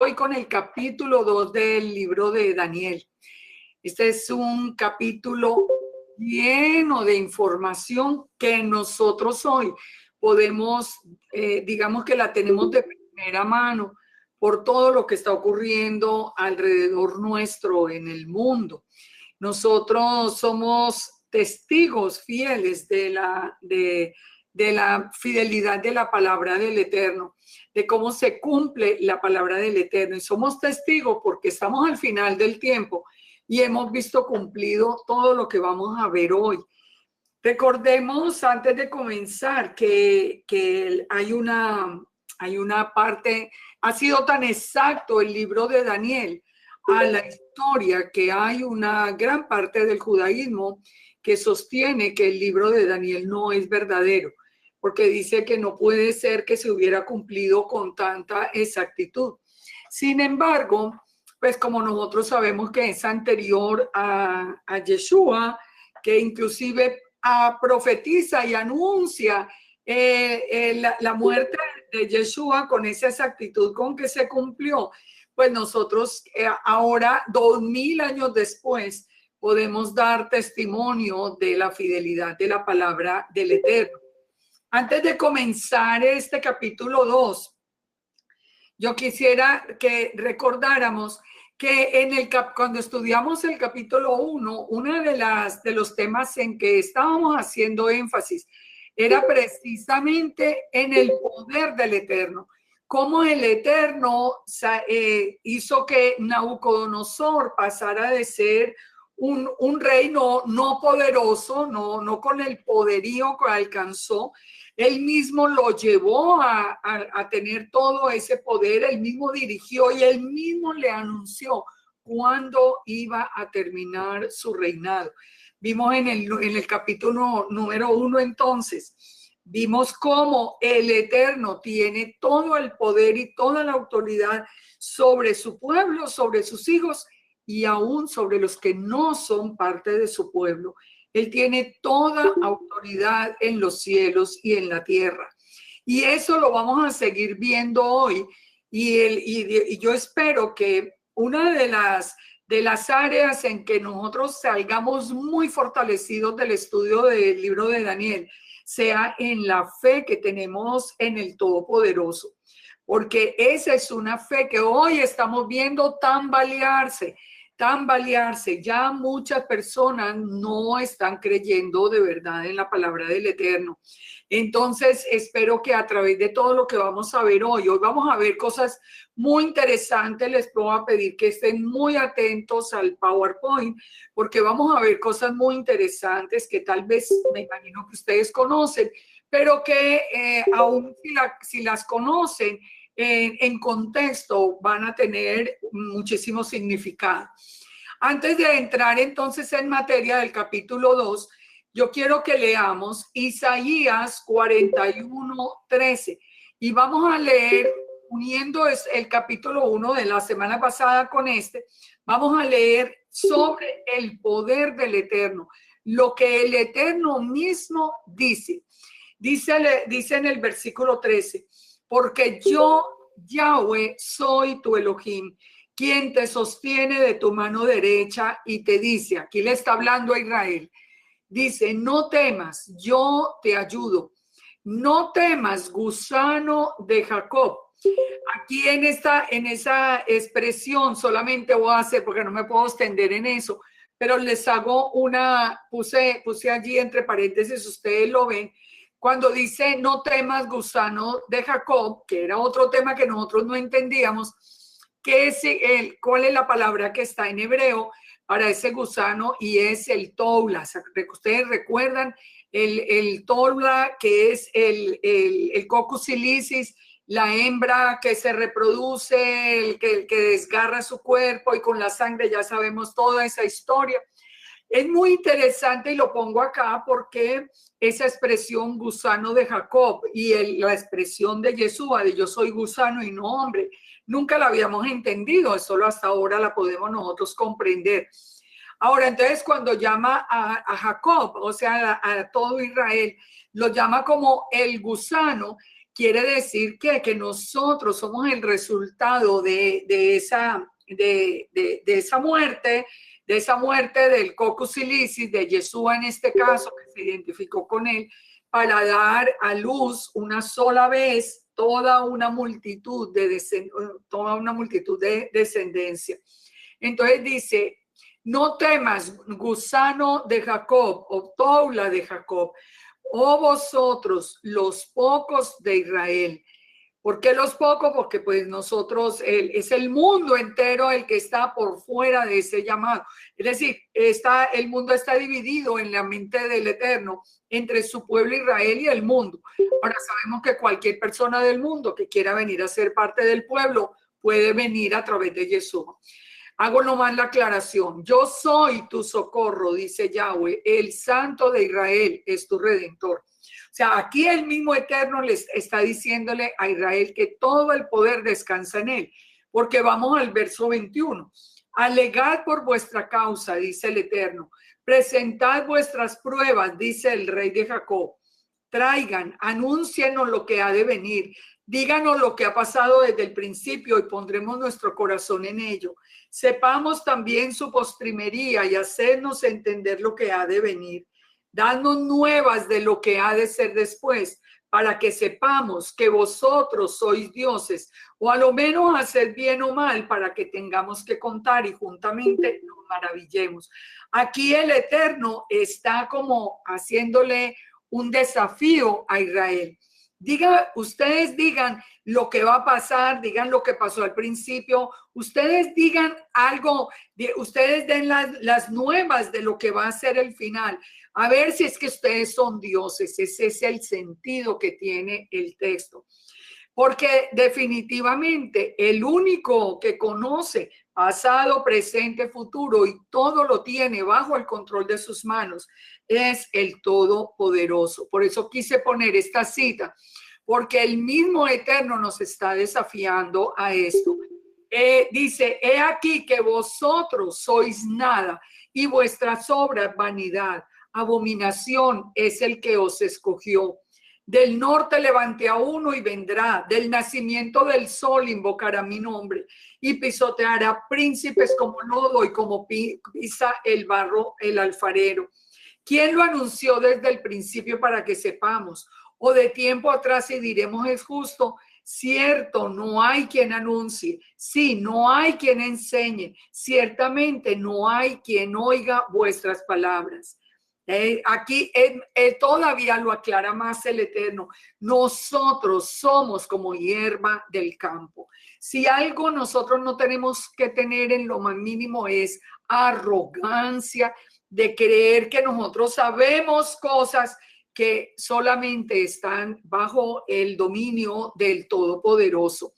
Hoy con el capítulo 2 del libro de Daniel. Este es un capítulo lleno de información que nosotros hoy podemos, digamos que la tenemos de primera mano por todo lo que está ocurriendo alrededor nuestro en el mundo. Nosotros somos testigos fieles de la fidelidad de la palabra del Eterno, de cómo se cumple la palabra del Eterno. Y somos testigos porque estamos al final del tiempo y hemos visto cumplido todo lo que vamos a ver hoy. Recordemos antes de comenzar que hay una parte, ha sido tan exacto el libro de Daniel a la historia que hay una gran parte del judaísmo que sostiene que el libro de Daniel no es verdadero, porque dice que no puede ser que se hubiera cumplido con tanta exactitud. Sin embargo, pues como nosotros sabemos que es anterior a Yeshua, que inclusive profetiza y anuncia la muerte de Yeshua con esa exactitud con que se cumplió, pues nosotros ahora, 2000 años después, podemos dar testimonio de la fidelidad de la palabra del Eterno. Antes de comenzar este capítulo 2, yo quisiera que recordáramos que cuando estudiamos el capítulo 1, uno de los temas en que estábamos haciendo énfasis era precisamente en el poder del Eterno. Cómo el Eterno hizo que Nabucodonosor pasara de ser un reino no poderoso, no con el poderío que alcanzó. Él mismo lo llevó a tener todo ese poder, él mismo dirigió y él mismo le anunció cuándo iba a terminar su reinado. Vimos en el capítulo número 1 entonces, vimos cómo el Eterno tiene todo el poder y toda la autoridad sobre su pueblo, sobre sus hijos y aún sobre los que no son parte de su pueblo. Él tiene toda autoridad en los cielos y en la tierra. Y eso lo vamos a seguir viendo hoy. Y yo espero que una de las áreas en que nosotros salgamos muy fortalecidos del estudio del libro de Daniel sea en la fe que tenemos en el Todopoderoso. Porque esa es una fe que hoy estamos viendo tambalearse. Ya muchas personas no están creyendo de verdad en la palabra del Eterno. Entonces, espero que a través de todo lo que vamos a ver hoy vamos a ver cosas muy interesantes. Les puedo a pedir que estén muy atentos al PowerPoint, porque vamos a ver cosas muy interesantes que tal vez me imagino que ustedes conocen, pero que aún si las conocen, en contexto van a tener muchísimo significado. Antes de entrar entonces en materia del capítulo 2, yo quiero que leamos Isaías 41:13 y vamos a leer, uniendo el capítulo 1 de la semana pasada con vamos a leer sobre el poder del Eterno, lo que el Eterno mismo dice. Dice en el versículo 13, porque yo, Yahweh, soy tu Elohim, quien te sostiene de tu mano derecha y te dice, aquí le está hablando a Israel, dice, no temas, yo te ayudo. No temas, gusano de Jacob. Aquí en esa expresión solamente voy a hacer, porque no me puedo extender en eso, pero les hago puse allí entre paréntesis, ustedes lo ven, cuando dice no temas, gusano de Jacob, que era otro tema que nosotros no entendíamos, ¿cuál es la palabra que está en hebreo para ese gusano? Y es el toula. Ustedes recuerdan el toula, que es el coccus silicis, la hembra que se reproduce, el que desgarra su cuerpo y con la sangre, ya sabemos toda esa historia. Es muy interesante y lo pongo acá porque esa expresión gusano de Jacob y la expresión de Yeshua de yo soy gusano y no hombre, nunca la habíamos entendido, solo hasta ahora la podemos nosotros comprender. Ahora, entonces, cuando llama a Jacob, o sea, a todo Israel, lo llama como el gusano, quiere decir que nosotros somos el resultado de esa muerte, del Coccus Silicis, de Yeshua en este caso, que se identificó con él, para dar a luz una sola vez toda una multitud de descendencia. Entonces dice, no temas, gusano de Jacob, o toula de Jacob, oh vosotros, los pocos de Israel. ¿Por qué los pocos? Porque pues nosotros, es el mundo entero el que está por fuera de ese llamado. Es decir, el mundo está dividido en la mente del Eterno entre su pueblo Israel y el mundo. Ahora sabemos que cualquier persona del mundo que quiera venir a ser parte del pueblo puede venir a través de Yeshua. Hago nomás la aclaración. Yo soy tu socorro, dice Yahweh. El Santo de Israel es tu Redentor. O sea, aquí el mismo Eterno les está diciéndole a Israel que todo el poder descansa en él. Porque vamos al verso 21. Alegad por vuestra causa, dice el Eterno. Presentad vuestras pruebas, dice el rey de Jacob. Traigan, anúncienos lo que ha de venir. Díganos lo que ha pasado desde el principio y pondremos nuestro corazón en ello. Sepamos también su postrimería y hacernos entender lo que ha de venir. Dadnos nuevas de lo que ha de ser después, para que sepamos que vosotros sois dioses, o a lo menos hacer bien o mal, para que tengamos que contar y juntamente nos maravillemos. Aquí el Eterno está como haciéndole un desafío a Israel. Ustedes digan lo que va a pasar, digan lo que pasó al principio, ustedes digan algo, ustedes den las nuevas de lo que va a ser el final. A ver si es que ustedes son dioses. Ese es el sentido que tiene el texto. Porque definitivamente el único que conoce pasado, presente, futuro y todo lo tiene bajo el control de sus manos es el Todopoderoso. Por eso quise poner esta cita, porque el mismo Eterno nos está desafiando a esto. Dice, he aquí que vosotros sois nada y vuestras obras vanidad. Abominación es el que os escogió. Del norte levanté a uno y vendrá. Del nacimiento del sol invocará mi nombre y pisoteará príncipes como lodo y como pisa el barro el alfarero. ¿Quién lo anunció desde el principio para que sepamos? O de tiempo atrás y diremos es justo. Cierto, no hay quien anuncie. Sí, no hay quien enseñe. Ciertamente no hay quien oiga vuestras palabras. Aquí todavía lo aclara más el Eterno. Nosotros somos como hierba del campo. Si algo nosotros no tenemos que tener en lo más mínimo es arrogancia de creer que nosotros sabemos cosas que solamente están bajo el dominio del Todopoderoso.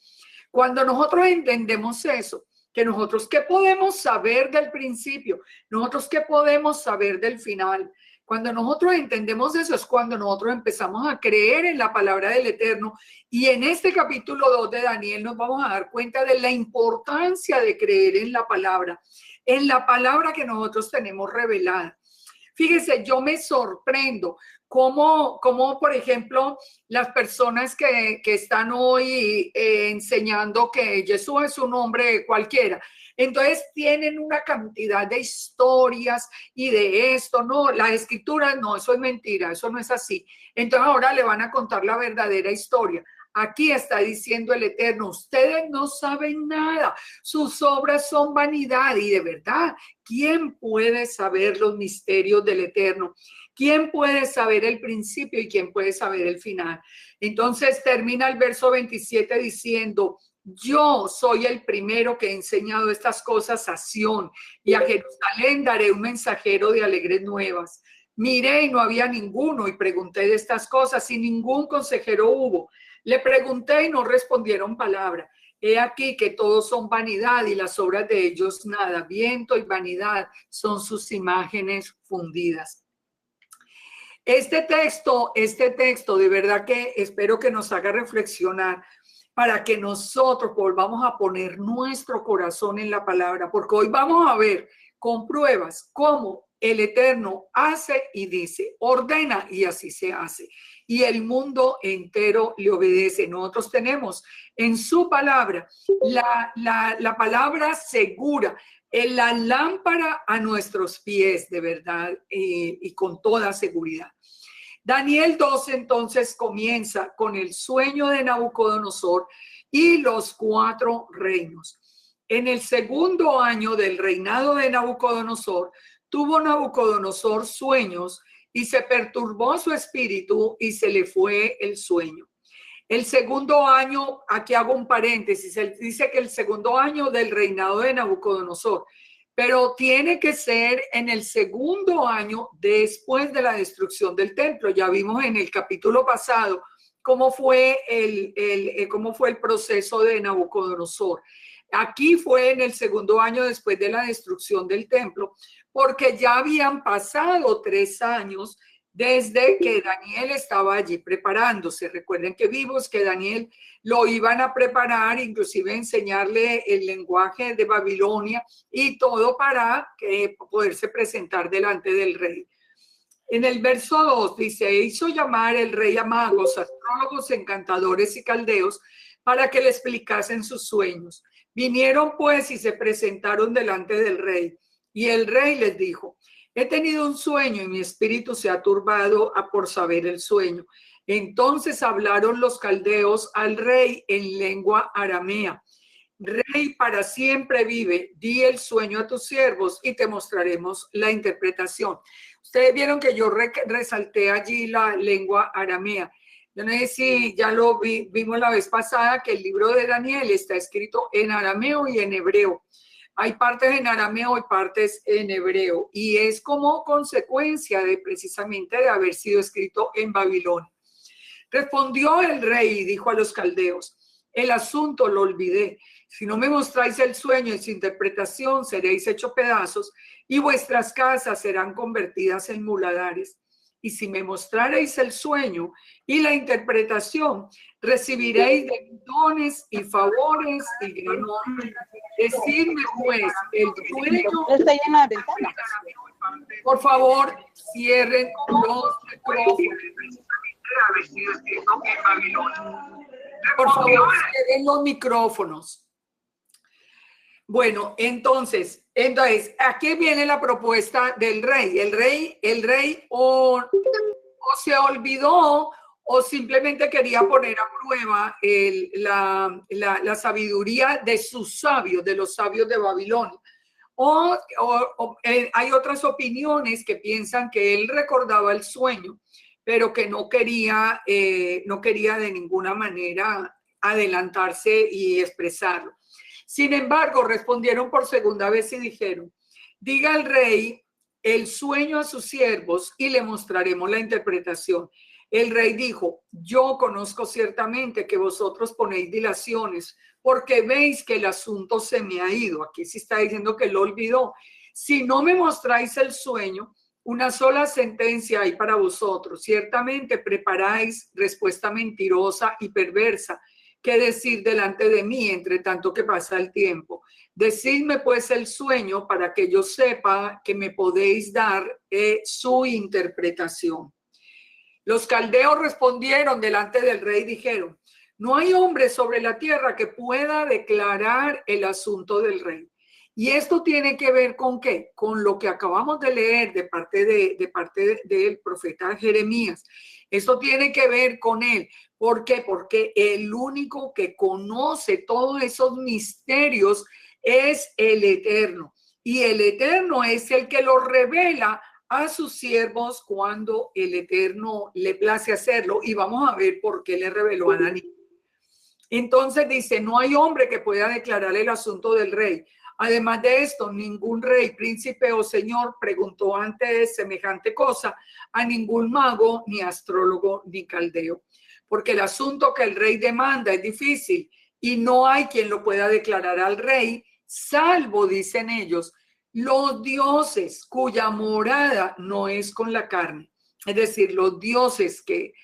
Cuando nosotros entendemos eso, que nosotros qué podemos saber del principio, nosotros qué podemos saber del final. Cuando nosotros entendemos eso es cuando nosotros empezamos a creer en la palabra del Eterno. Y en este capítulo 2 de Daniel nos vamos a dar cuenta de la importancia de creer en la palabra que nosotros tenemos revelada. Fíjese, yo me sorprendo cómo por ejemplo, las personas que están hoy enseñando que Jesús es un hombre cualquiera, entonces tienen una cantidad de historias y de esto, no, las escrituras, no, eso es mentira, eso no es así. Entonces ahora le van a contar la verdadera historia. Aquí está diciendo el Eterno, ustedes no saben nada, sus obras son vanidad. Y de verdad, ¿quién puede saber los misterios del Eterno? ¿Quién puede saber el principio y quién puede saber el final? Entonces termina el verso 27 diciendo, yo soy el primero que he enseñado estas cosas a Sión y a Jerusalén daré un mensajero de alegres nuevas. Miré y no había ninguno y pregunté de estas cosas y ningún consejero hubo. Le pregunté y no respondieron palabra. He aquí que todos son vanidad y las obras de ellos nada. Viento y vanidad son sus imágenes fundidas. Este texto de verdad que espero que nos haga reflexionar para que nosotros volvamos a poner nuestro corazón en la palabra, porque hoy vamos a ver con pruebas cómo el Eterno hace y dice, ordena y así se hace. Y el mundo entero le obedece. Nosotros tenemos en su palabra la palabra segura, en la lámpara a nuestros pies, de verdad, y con toda seguridad. Daniel 12 entonces comienza con el sueño de Nabucodonosor y los 4 reinos. En el segundo año del reinado de Nabucodonosor, tuvo Nabucodonosor sueños y se perturbó su espíritu y se le fue el sueño. El segundo año, aquí hago un paréntesis, él dice que el segundo año del reinado de Nabucodonosor, pero tiene que ser en el segundo año después de la destrucción del templo. Ya vimos en el capítulo pasado cómo fue el proceso de Nabucodonosor. Aquí fue en el segundo año después de la destrucción del templo, porque ya habían pasado 3 años desde que Daniel estaba allí preparándose. Recuerden que vimos que Daniel lo iban a preparar, inclusive enseñarle el lenguaje de Babilonia y todo para poderse presentar delante del rey. En el verso 2 dice, hizo llamar el rey a magos, astrólogos, encantadores y caldeos para que le explicasen sus sueños. Vinieron pues y se presentaron delante del rey. Y el rey les dijo, he tenido un sueño y mi espíritu se ha turbado por saber el sueño. Entonces hablaron los caldeos al rey en lengua aramea. Rey, para siempre vive, di el sueño a tus siervos y te mostraremos la interpretación. Ustedes vieron que yo resalté allí la lengua aramea. Yo no sé si ya lo vimos la vez pasada, que el libro de Daniel está escrito en arameo y en hebreo. Hay partes en arameo y partes en hebreo, y es como consecuencia de precisamente de haber sido escrito en Babilonia. Respondió el rey y dijo a los caldeos, el asunto lo olvidé. Si no me mostráis el sueño y su interpretación, seréis hechos pedazos y vuestras casas serán convertidas en muladares. Y si me mostraréis el sueño y la interpretación, recibiréis de dones y favores y gran honra. Decidme pues el sueño. Está llena de ventanas. Por favor, cierren los micrófonos. Por favor, cierren los micrófonos. Bueno, entonces, aquí viene la propuesta del rey. El rey o se olvidó o simplemente quería poner a prueba la sabiduría de sus sabios, de los sabios de Babilonia. Hay otras opiniones que piensan que él recordaba el sueño, pero que no quería de ninguna manera adelantarse y expresarlo. Sin embargo, respondieron por segunda vez y dijeron, diga al rey el sueño a sus siervos y le mostraremos la interpretación. El rey dijo, yo conozco ciertamente que vosotros ponéis dilaciones porque veis que el asunto se me ha ido. Aquí sí está diciendo que lo olvidó. Si no me mostráis el sueño, una sola sentencia hay para vosotros. Ciertamente preparáis respuesta mentirosa y perversa. ¿Qué decir delante de mí entre tanto que pasa el tiempo? Decidme pues el sueño para que yo sepa que me podéis dar su interpretación. Los caldeos respondieron delante del rey y dijeron, no hay hombre sobre la tierra que pueda declarar el asunto del rey. Y esto tiene que ver con ¿qué? Con lo que acabamos de leer de parte del profeta Jeremías. Esto tiene que ver con él. ¿Por qué? Porque el único que conoce todos esos misterios es el Eterno. Y el Eterno es el que lo revela a sus siervos cuando el Eterno le place hacerlo. Y vamos a ver por qué le reveló a Daniel. Entonces dice, no hay hombre que pueda declarar el asunto del rey. Además de esto, ningún rey, príncipe o señor preguntó antes semejante cosa a ningún mago, ni astrólogo, ni caldeo. Porque el asunto que el rey demanda es difícil y no hay quien lo pueda declarar al rey, salvo, dicen ellos, los dioses cuya morada no es con la carne. Es decir, los dioses que,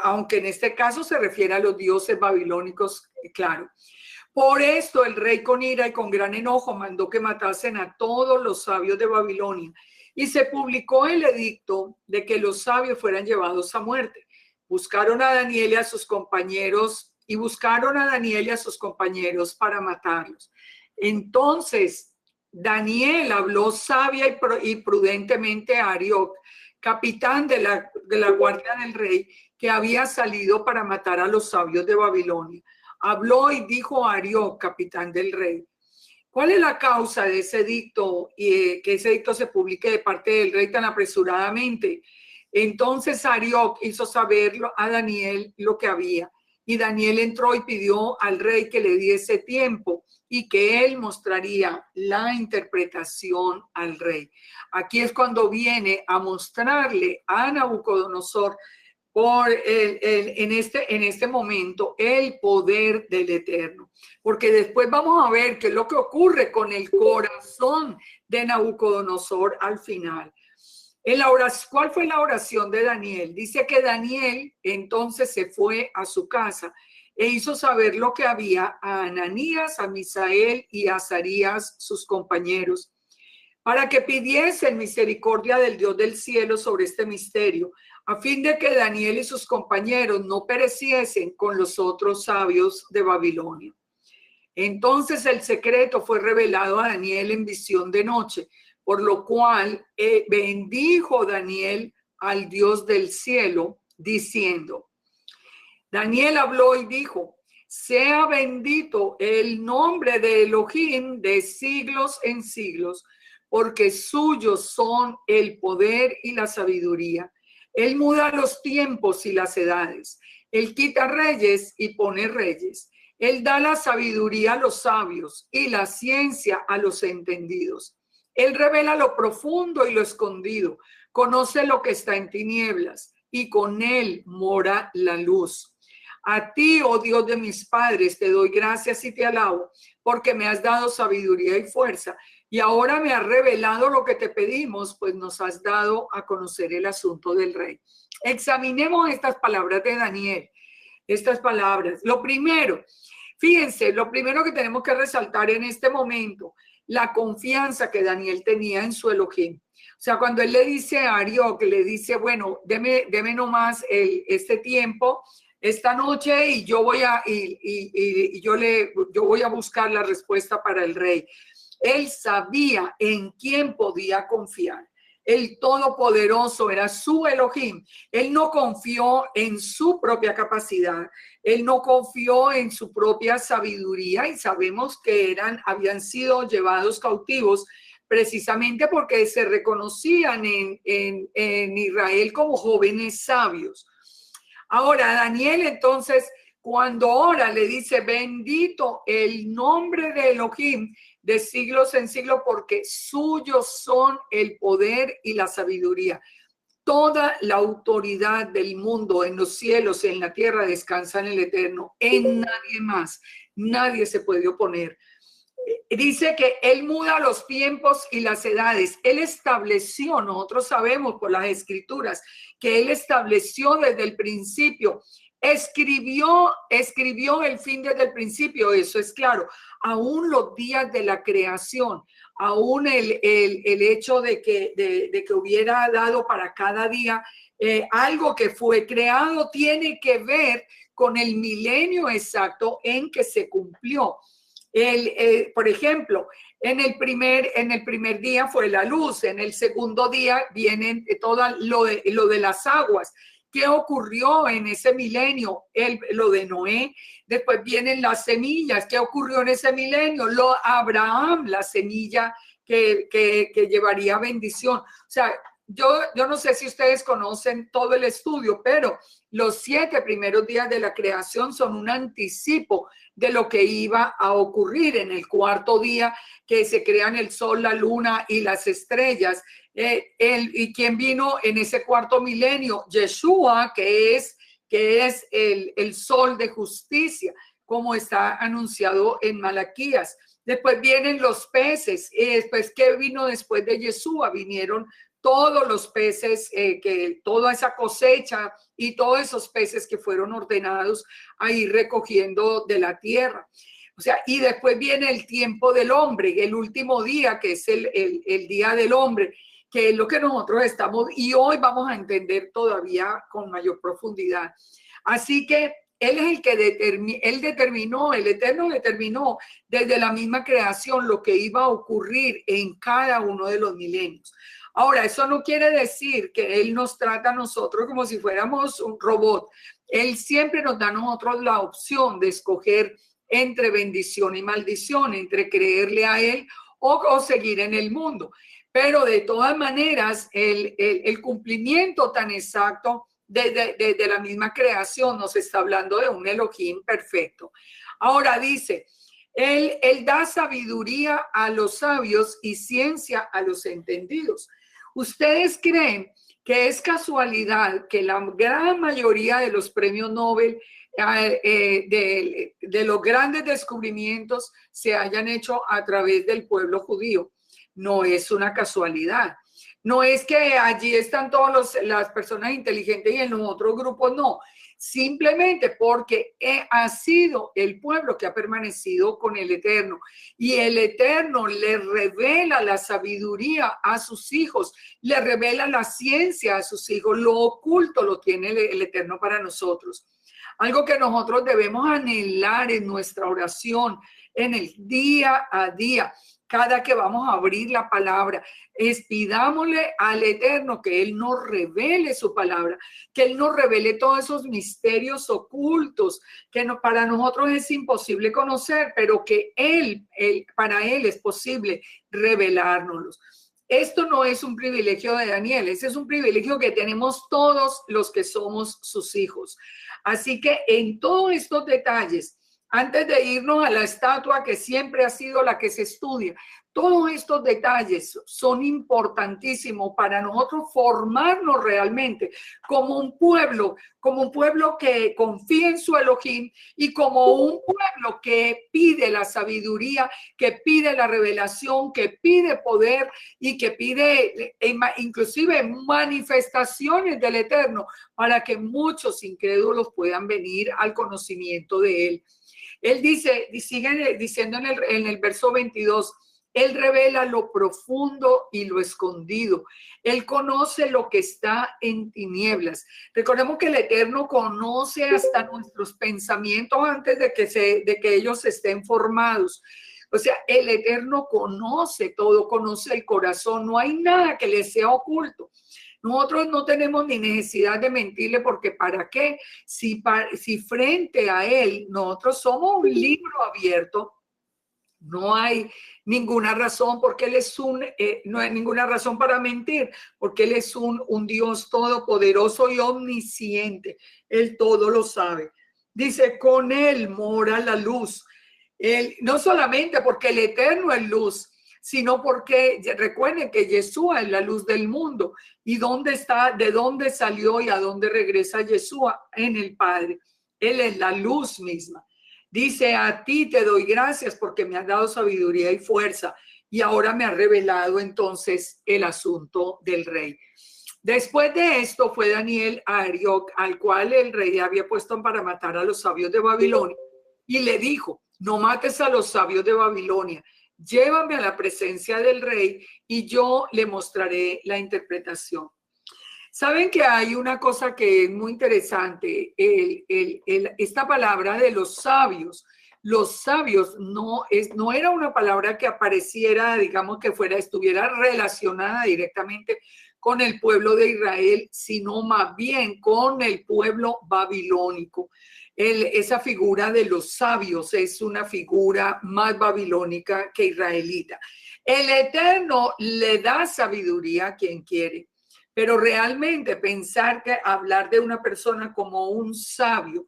aunque en este caso se refiere a los dioses babilónicos, claro. Por esto el rey con ira y con gran enojo mandó que matasen a todos los sabios de Babilonia. y se publicó el edicto de que los sabios fueran llevados a muerte. Buscaron a Daniel y a sus compañeros para matarlos. Entonces Daniel habló sabia y prudentemente a Arioc, capitán de la guardia del rey, que había salido para matar a los sabios de Babilonia. Habló y dijo a Arioc, capitán del rey: ¿cuál es la causa de ese edicto y que ese edicto se publique de parte del rey tan apresuradamente? Entonces Arioc hizo saber a Daniel lo que había, y Daniel entró y pidió al rey que le diese tiempo y que él mostraría la interpretación al rey. Aquí es cuando viene a mostrarle a Nabucodonosor en este momento el poder del Eterno, porque después vamos a ver qué es lo que ocurre con el corazón de Nabucodonosor al final. ¿Cuál fue la oración de Daniel? Dice que Daniel entonces se fue a su casa e hizo saber lo que había a Ananías, a Misael y a Azarías, sus compañeros, para que pidiesen misericordia del Dios del cielo sobre este misterio, a fin de que Daniel y sus compañeros no pereciesen con los otros sabios de Babilonia. Entonces el secreto fue revelado a Daniel en visión de noche, por lo cual bendijo Daniel al Dios del cielo, diciendo: Daniel habló y dijo: sea bendito el nombre de Elohim de siglos en siglos, porque suyos son el poder y la sabiduría. Él muda los tiempos y las edades. Él quita reyes y pone reyes. Él da la sabiduría a los sabios y la ciencia a los entendidos. Él revela lo profundo y lo escondido. Conoce lo que está en tinieblas y con él mora la luz. A ti, oh Dios de mis padres, te doy gracias y te alabo, porque me has dado sabiduría y fuerza, y ahora me has revelado lo que te pedimos, pues nos has dado a conocer el asunto del rey. Examinemos estas palabras de Daniel, estas palabras. Lo primero, fíjense, lo primero que tenemos que resaltar en este momento, la confianza que Daniel tenía en su Elohim. O sea, cuando él le dice a Arioc, le dice: bueno, deme nomás este tiempo, esta noche, y yo voy a buscar la respuesta para el rey. Él sabía en quién podía confiar. El Todopoderoso era su Elohim. Él no confió en su propia capacidad. Él no confió en su propia sabiduría, y sabemos que habían sido llevados cautivos precisamente porque se reconocían en Israel como jóvenes sabios. Ahora, Daniel, entonces, cuando ora, le dice: bendito el nombre de Elohim de siglos en siglos, porque suyos son el poder y la sabiduría. Toda la autoridad del mundo, en los cielos, en la tierra, descansa en el Eterno. En nadie más. Nadie se puede oponer. Dice que él muda los tiempos y las edades. Él estableció, nosotros sabemos por las escrituras, que él estableció desde el principio. Escribió el fin desde el principio, eso es claro. Aún los días de la creación, aún el hecho de que hubiera dado para cada día algo que fue creado, tiene que ver con el milenio exacto en que se cumplió. Por ejemplo, en el primer día fue la luz, en el segundo día vienen todo lo de las aguas. ¿Qué ocurrió en ese milenio? Lo de Noé. Después vienen las semillas. ¿Qué ocurrió en ese milenio? Abraham, la semilla que llevaría bendición. O sea, yo no sé si ustedes conocen todo el estudio, pero los 7 primeros días de la creación son un anticipo de lo que iba a ocurrir en el cuarto día, que se crean el sol, la luna y las estrellas. ¿Y quién vino en ese cuarto milenio? Yeshua, que es el sol de justicia, como está anunciado en Malaquías. Después vienen los peces. Después, ¿qué vino después de Yeshua? Vinieron todos los peces, toda esa cosecha y todos esos peces que fueron ordenados a ir recogiendo de la tierra. O sea, y después viene el tiempo del hombre, el último día, que es el día del hombre. que es lo que nosotros estamos, y hoy vamos a entender todavía con mayor profundidad. Así que él es el que determinó, el Eterno determinó desde la misma creación lo que iba a ocurrir en cada uno de los milenios. Ahora, eso no quiere decir que Él nos trata a nosotros como si fuéramos un robot. Él siempre nos da a nosotros la opción de escoger entre bendición y maldición, entre creerle a Él o seguir en el mundo. Pero de todas maneras, el cumplimiento tan exacto de la misma creación nos está hablando de un Elohim perfecto. Ahora dice, él da sabiduría a los sabios y ciencia a los entendidos. ¿Ustedes creen que es casualidad que la gran mayoría de los premios Nobel de los grandes descubrimientos se hayan hecho a través del pueblo judío? No es una casualidad. No es que allí están todas las personas inteligentes y en los otros grupos no. Simplemente porque ha sido el pueblo que ha permanecido con el Eterno. Y el Eterno le revela la sabiduría a sus hijos, le revela la ciencia a sus hijos. Lo oculto lo tiene el Eterno para nosotros. Algo que nosotros debemos anhelar en nuestra oración, en el día a día. Cada que vamos a abrir la palabra, pidámosle al Eterno que Él nos revele su palabra, que Él nos revele todos esos misterios ocultos que para nosotros es imposible conocer, pero que para Él es posible revelárnoslos. Esto no es un privilegio de Daniel, ese es un privilegio que tenemos todos los que somos sus hijos. Así que en todos estos detalles, antes de irnos a la estatua que siempre ha sido la que se estudia, todos estos detalles son importantísimos para nosotros formarnos realmente como un pueblo que confía en su Elohim y como un pueblo que pide la sabiduría, que pide la revelación, que pide poder y que pide inclusive manifestaciones del Eterno para que muchos incrédulos puedan venir al conocimiento de Él. Él dice, sigue diciendo en el verso 22, Él revela lo profundo y lo escondido. Él conoce lo que está en tinieblas. Recordemos que el Eterno conoce hasta nuestros pensamientos antes de que ellos estén formados. O sea, el Eterno conoce todo, conoce el corazón. No hay nada que le sea oculto. Nosotros no tenemos ni necesidad de mentirle porque ¿para qué? Si frente a Él nosotros somos un libro abierto, no hay ninguna razón porque Él es no hay ninguna razón para mentir, porque Él es un Dios todopoderoso y omnisciente. Él todo lo sabe. Dice, con Él mora la luz. Él, no solamente porque el Eterno es luz, sino porque recuerden que Yeshua es la luz del mundo. ¿Y dónde está? ¿De dónde salió y a dónde regresa Yeshua? En el Padre. Él es la luz misma. Dice, a ti te doy gracias porque me has dado sabiduría y fuerza y ahora me ha revelado entonces el asunto del rey. Después de esto fue Daniel a Arioc, al cual el rey había puesto para matar a los sabios de Babilonia, y le dijo, no mates a los sabios de Babilonia, llévame a la presencia del rey y yo le mostraré la interpretación. Saben que hay una cosa que es muy interesante, esta palabra de los sabios no era una palabra que apareciera, digamos que estuviera relacionada directamente con el pueblo de Israel, sino más bien con el pueblo babilónico. Esa figura de los sabios es una figura más babilónica que israelita. El Eterno le da sabiduría a quien quiere. Pero realmente pensar que hablar de una persona como un sabio,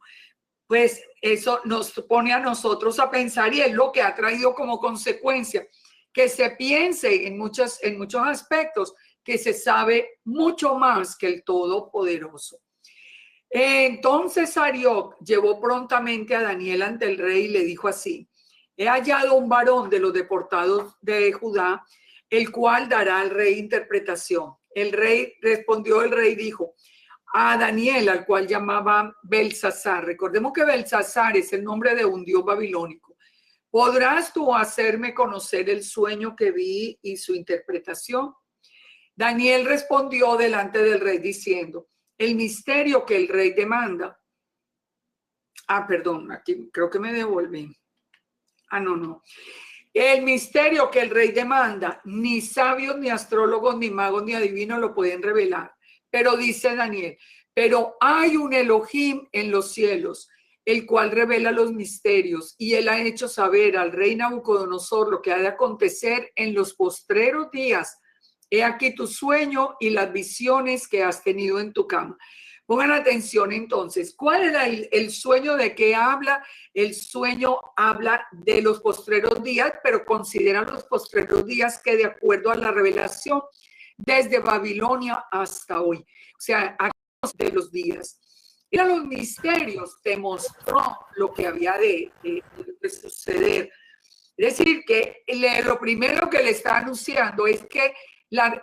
pues eso nos pone a nosotros a pensar y es lo que ha traído como consecuencia que se piense en muchos aspectos que se sabe mucho más que el Todopoderoso. Entonces Arioc llevó prontamente a Daniel ante el rey y le dijo así, he hallado un varón de los deportados de Judá, el cual dará al rey interpretación. El rey respondió, el rey dijo a Daniel, al cual llamaba Belsasar. Recordemos que Belsasar es el nombre de un dios babilónico. ¿Podrás tú hacerme conocer el sueño que vi y su interpretación? Daniel respondió delante del rey diciendo, el misterio que el rey demanda. Perdón, aquí creo que me devolví. No. El misterio que el rey demanda, ni sabios, ni astrólogos, ni magos, ni adivinos lo pueden revelar. Pero dice Daniel, pero hay un Elohim en los cielos, el cual revela los misterios, y él ha hecho saber al rey Nabucodonosor lo que ha de acontecer en los postreros días. He aquí tu sueño y las visiones que has tenido en tu cama. Pongan atención entonces, ¿cuál era el sueño de qué habla? El sueño habla de los postreros días, pero considera los postreros días que de acuerdo a la revelación, desde Babilonia hasta hoy. O sea, de los días. Mira los misterios, te mostró lo que había de suceder. Es decir, que lo primero que le está anunciando es que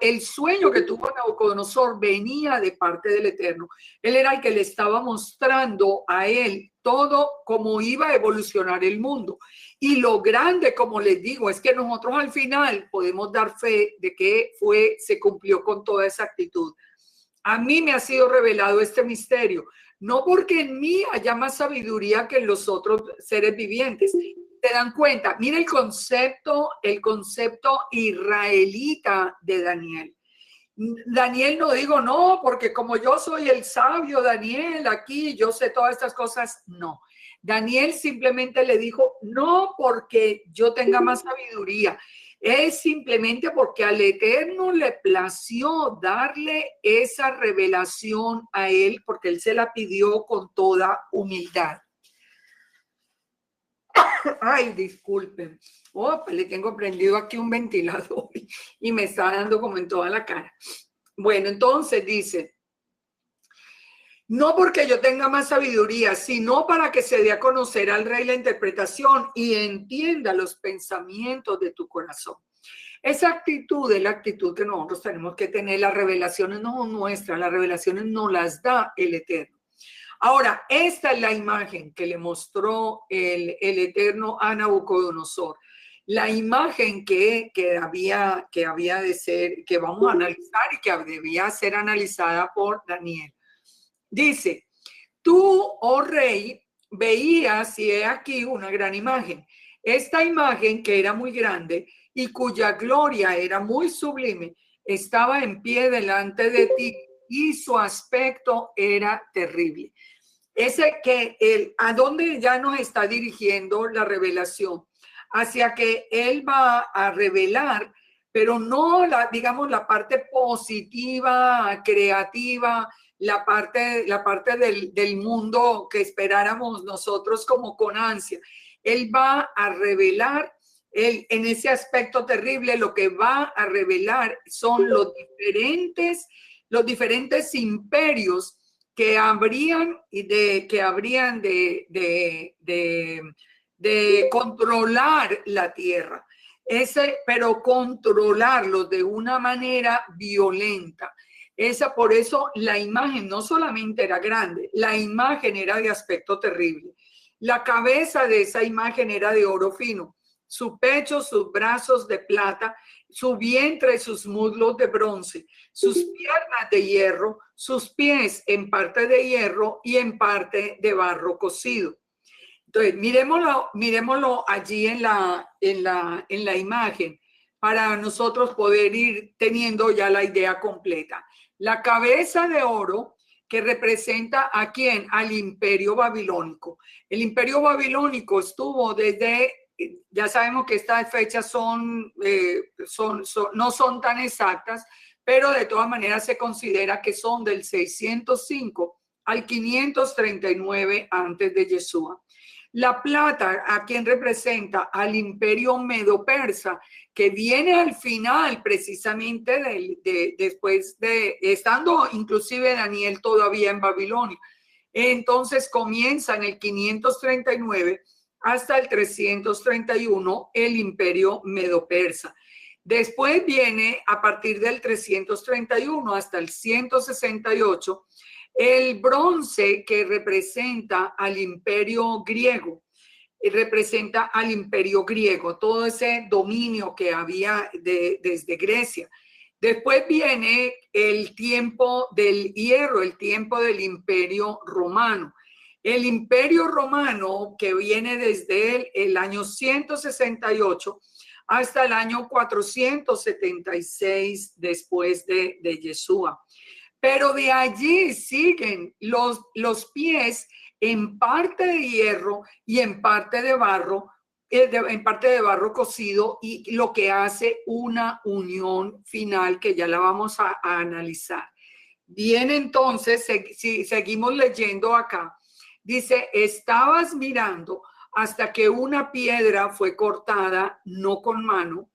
el sueño que tuvo Nabucodonosor venía de parte del Eterno. Él era el que le estaba mostrando a él todo cómo iba a evolucionar el mundo. Y lo grande, como les digo, es que nosotros al final podemos dar fe de que se cumplió con toda esa actitud. A mí me ha sido revelado este misterio, no porque en mí haya más sabiduría que en los otros seres vivientes. ¿Se dan cuenta? Mira el concepto israelita de Daniel. Daniel no digo, no, porque como yo soy el sabio Daniel, aquí yo sé todas estas cosas, no. Daniel simplemente le dijo, no porque yo tenga más sabiduría, es simplemente porque al Eterno le plació darle esa revelación a él, porque él se la pidió con toda humildad. Ay, disculpen. Le tengo prendido aquí un ventilador y me está dando como en toda la cara. Bueno, entonces dice, no porque yo tenga más sabiduría, sino para que se dé a conocer al rey la interpretación y entienda los pensamientos de tu corazón. Esa actitud es la actitud que nosotros tenemos que tener. Las revelaciones no son nuestras, las revelaciones nos las da el Eterno. Ahora, esta es la imagen que le mostró el Eterno a Nabucodonosor. La imagen que había de ser, que vamos a analizar y que debía ser analizada por Daniel. Dice, tú, oh rey, veías, y he aquí una gran imagen. Esta imagen, que era muy grande y cuya gloria era muy sublime, estaba en pie delante de ti y su aspecto era terrible. ¿A dónde ya nos está dirigiendo la revelación? Hacia que él va a revelar, pero no digamos, la parte positiva, creativa, la parte del mundo que esperáramos nosotros como con ansia. Él va a revelar, en ese aspecto terrible, lo que va a revelar son los diferentes imperios que habrían de controlar la tierra, pero controlarlo de una manera violenta. Por eso la imagen no solamente era grande, la imagen era de aspecto terrible. La cabeza de esa imagen era de oro fino, su pecho, sus brazos de plata, su vientre, sus muslos de bronce, sus piernas de hierro, sus pies en parte de hierro y en parte de barro cocido. Entonces, miremoslo allí en la imagen para nosotros poder ir teniendo ya la idea completa. La cabeza de oro que representa ¿a quién? Al imperio babilónico. El imperio babilónico estuvo desde, ya sabemos que estas fechas no son tan exactas, pero de todas maneras se considera que son del 605 al 539 antes de Yeshua. La plata, ¿a quién representa? Al imperio medo-persa, que viene al final precisamente después de, estando inclusive Daniel todavía en Babilonia. Entonces comienza en el 539 hasta el 331 el imperio medo-persa. Después viene a partir del 331 hasta el 168 el bronce, que representa al imperio griego, todo ese dominio que había desde Grecia. Después viene el tiempo del hierro, el tiempo del Imperio Romano. El Imperio Romano, que viene desde el año 168 hasta el año 476 después de Yeshua. Pero de allí siguen los pies en parte de hierro y en parte de barro, cocido, y lo que hace una unión final que ya la vamos a analizar. Bien, entonces, si seguimos leyendo acá, dice, estabas mirando hasta que una piedra fue cortada, no con mano,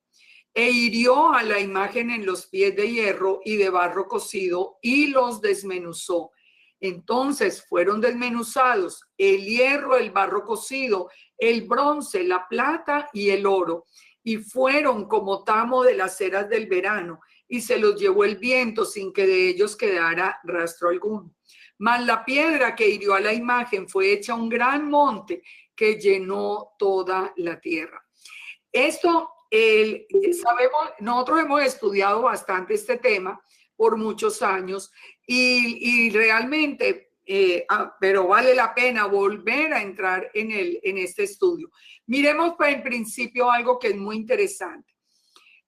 e hirió a la imagen en los pies de hierro y de barro cocido y los desmenuzó. Entonces fueron desmenuzados el hierro, el barro cocido, el bronce, la plata y el oro, y fueron como tamo de las eras del verano, y se los llevó el viento sin que de ellos quedara rastro alguno. Mas la piedra que hirió a la imagen fue hecha un gran monte que llenó toda la tierra. Esto, sabemos, nosotros hemos estudiado bastante este tema por muchos años y realmente, pero vale la pena volver a entrar en este estudio. Miremos en principio algo que es muy interesante.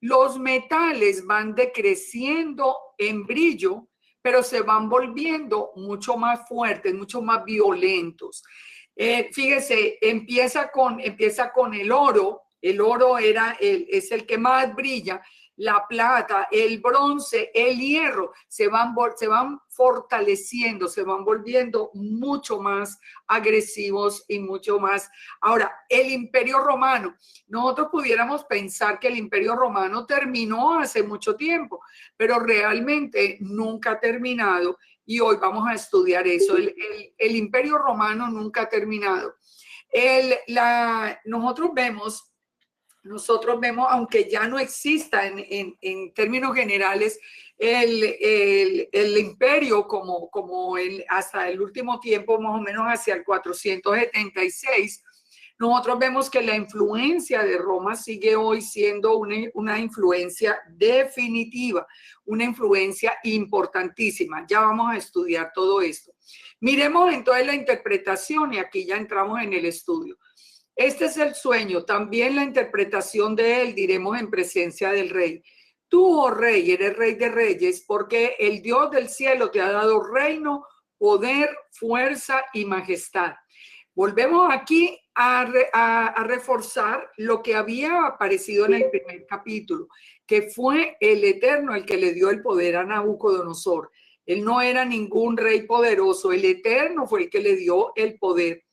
Los metales van decreciendo en brillo, pero se van volviendo mucho más fuertes, mucho más violentos. Fíjese, empieza con el oro. El oro es el que más brilla, la plata, el bronce, el hierro, se van fortaleciendo, se van volviendo mucho más agresivos y mucho más. Ahora, el Imperio Romano, nosotros pudiéramos pensar que el Imperio Romano terminó hace mucho tiempo, pero realmente nunca ha terminado y hoy vamos a estudiar eso. El Imperio Romano nunca ha terminado. Nosotros vemos, aunque ya no exista en términos generales el imperio como hasta el último tiempo, más o menos hacia el 476, nosotros vemos que la influencia de Roma sigue hoy siendo una influencia definitiva, una influencia importantísima. Ya vamos a estudiar todo esto. Miremos entonces la interpretación y aquí ya entramos en el estudio. Este es el sueño, también la interpretación de él, diremos en presencia del rey. Tú, oh rey, eres rey de reyes, porque el Dios del cielo te ha dado reino, poder, fuerza y majestad. Volvemos aquí a reforzar lo que había aparecido en el primer capítulo, que fue el Eterno el que le dio el poder a Nabucodonosor. Él no era ningún rey poderoso, el Eterno fue el que le dio el poder.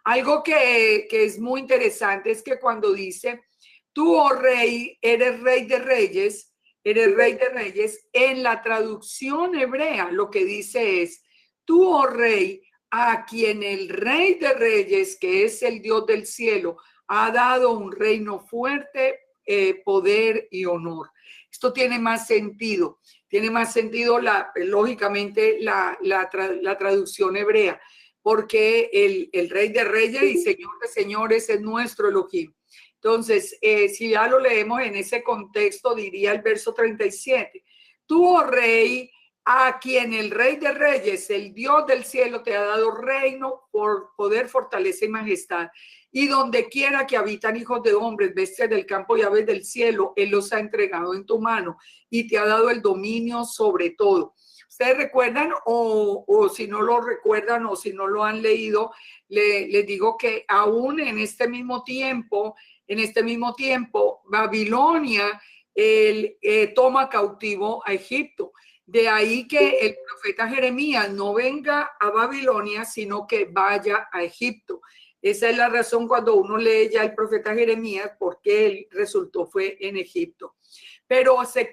Algo que es muy interesante es que cuando dice, tú, oh rey, eres rey de reyes, en la traducción hebrea lo que dice es, tú, oh rey, a quien el rey de reyes, que es el Dios del cielo, ha dado un reino fuerte, poder y honor. Esto tiene más sentido lógicamente la traducción hebrea, porque el rey de reyes y señor de señores es nuestro Elohim. Entonces, si ya lo leemos en ese contexto, diría el verso 37, tú, oh rey, a quien el rey de reyes, el Dios del cielo, te ha dado reino, por poder, fortaleza y majestad. Y donde quiera que habitan hijos de hombres, bestias del campo y aves del cielo, él los ha entregado en tu mano y te ha dado el dominio sobre todo. ¿Ustedes recuerdan o si no lo recuerdan o si no lo han leído, les digo que aún en este mismo tiempo, Babilonia toma cautivo a Egipto. De ahí que el profeta Jeremías no venga a Babilonia, sino que vaya a Egipto. Esa es la razón cuando uno lee ya el profeta Jeremías, porque él fue en Egipto. Pero se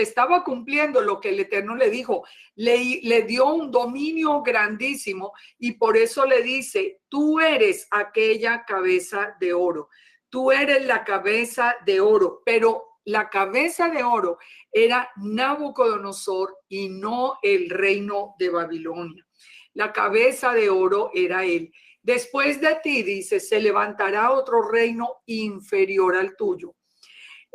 estaba cumpliendo lo que el Eterno le dijo. Le dio un dominio grandísimo y por eso le dice, tú eres aquella cabeza de oro. Tú eres la cabeza de oro, pero la cabeza de oro era Nabucodonosor y no el reino de Babilonia. La cabeza de oro era él. Después de ti, dice, se levantará otro reino inferior al tuyo.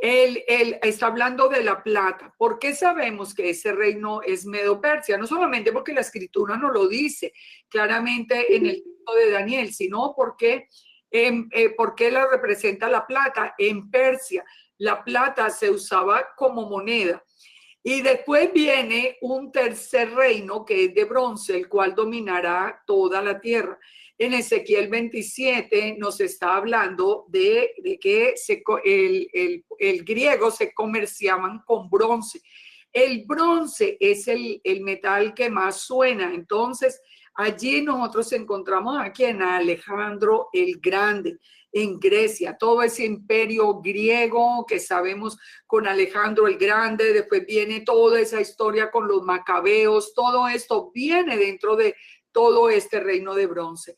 Él está hablando de la plata. ¿Por qué sabemos que ese reino es Medo-Persia? No solamente porque la escritura no lo dice claramente en el texto de Daniel, sino porque la representa la plata. En Persia, la plata se usaba como moneda. Y después viene un tercer reino que es de bronce, el cual dominará toda la tierra. En Ezequiel 27 nos está hablando de que el griego se comerciaban con bronce. El bronce es el metal que más suena. Entonces, allí nosotros encontramos aquí en Alejandro el Grande, en Grecia, todo ese imperio griego que sabemos con Alejandro el Grande, después viene toda esa historia con los macabeos, todo esto viene dentro de todo este reino de bronce.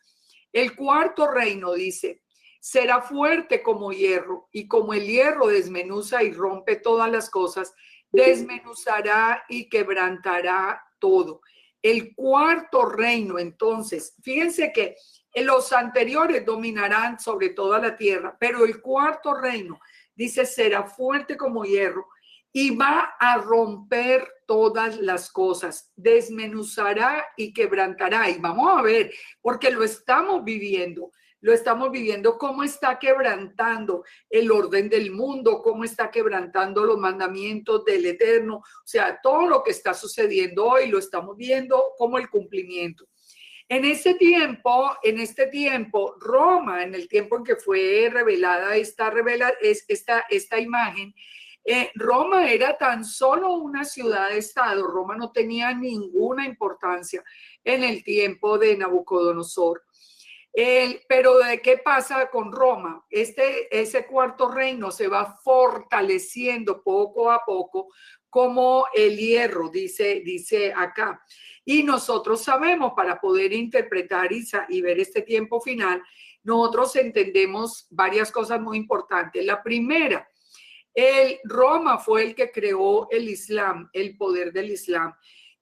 El cuarto reino, dice, será fuerte como hierro, y como el hierro desmenuza y rompe todas las cosas, desmenuzará y quebrantará todo. El cuarto reino, entonces, fíjense que los anteriores dominarán sobre toda la tierra, pero el cuarto reino, dice, será fuerte como hierro y va a romper todas las cosas, desmenuzará y quebrantará. Y vamos a ver, porque lo estamos viviendo cómo está quebrantando el orden del mundo, cómo está quebrantando los mandamientos del Eterno. O sea, todo lo que está sucediendo hoy lo estamos viendo como el cumplimiento. En este tiempo, Roma, en el tiempo en que fue revelada esta imagen, Roma era tan solo una ciudad-estado. Roma no tenía ninguna importancia en el tiempo de Nabucodonosor. Pero ¿de qué pasa con Roma? Ese cuarto reino se va fortaleciendo poco a poco como el hierro, dice acá. Y nosotros sabemos, para poder interpretar y ver este tiempo final, nosotros entendemos varias cosas muy importantes. La primera, Roma fue el que creó el Islam, el poder del Islam.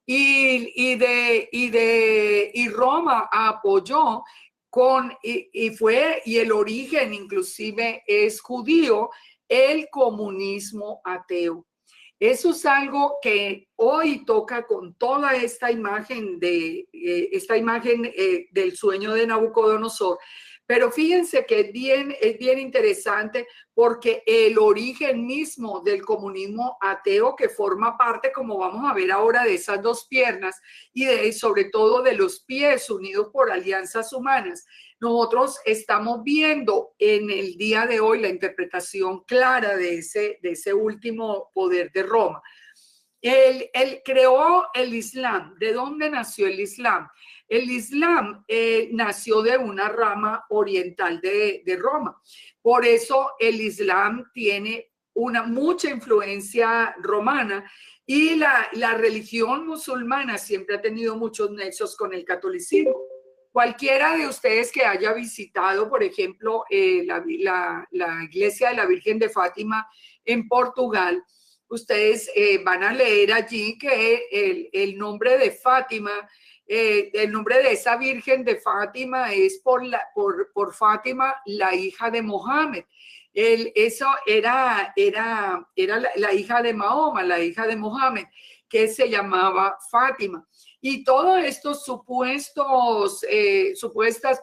Y Roma apoyó y el origen inclusive es judío, el comunismo ateo. Eso es algo que hoy toca con toda esta imagen del sueño de Nabucodonosor. Pero fíjense que es bien interesante, porque el origen mismo del comunismo ateo, que forma parte, como vamos a ver ahora, de esas dos piernas y sobre todo de los pies unidos por alianzas humanas, nosotros estamos viendo en el día de hoy la interpretación clara de ese último poder de Roma. Él creó el Islam. ¿De dónde nació el Islam? El Islam nació de una rama oriental de Roma. Por eso el Islam tiene mucha influencia romana, y la religión musulmana siempre ha tenido muchos nexos con el catolicismo. Cualquiera de ustedes que haya visitado, por ejemplo, la iglesia de la Virgen de Fátima en Portugal, ustedes van a leer allí que el nombre de Fátima, el nombre de esa Virgen de Fátima es por Fátima, la hija de Mohammed. Eso era la hija de Mahoma, la hija de Mohammed, que se llamaba Fátima. Y todos estos supuestas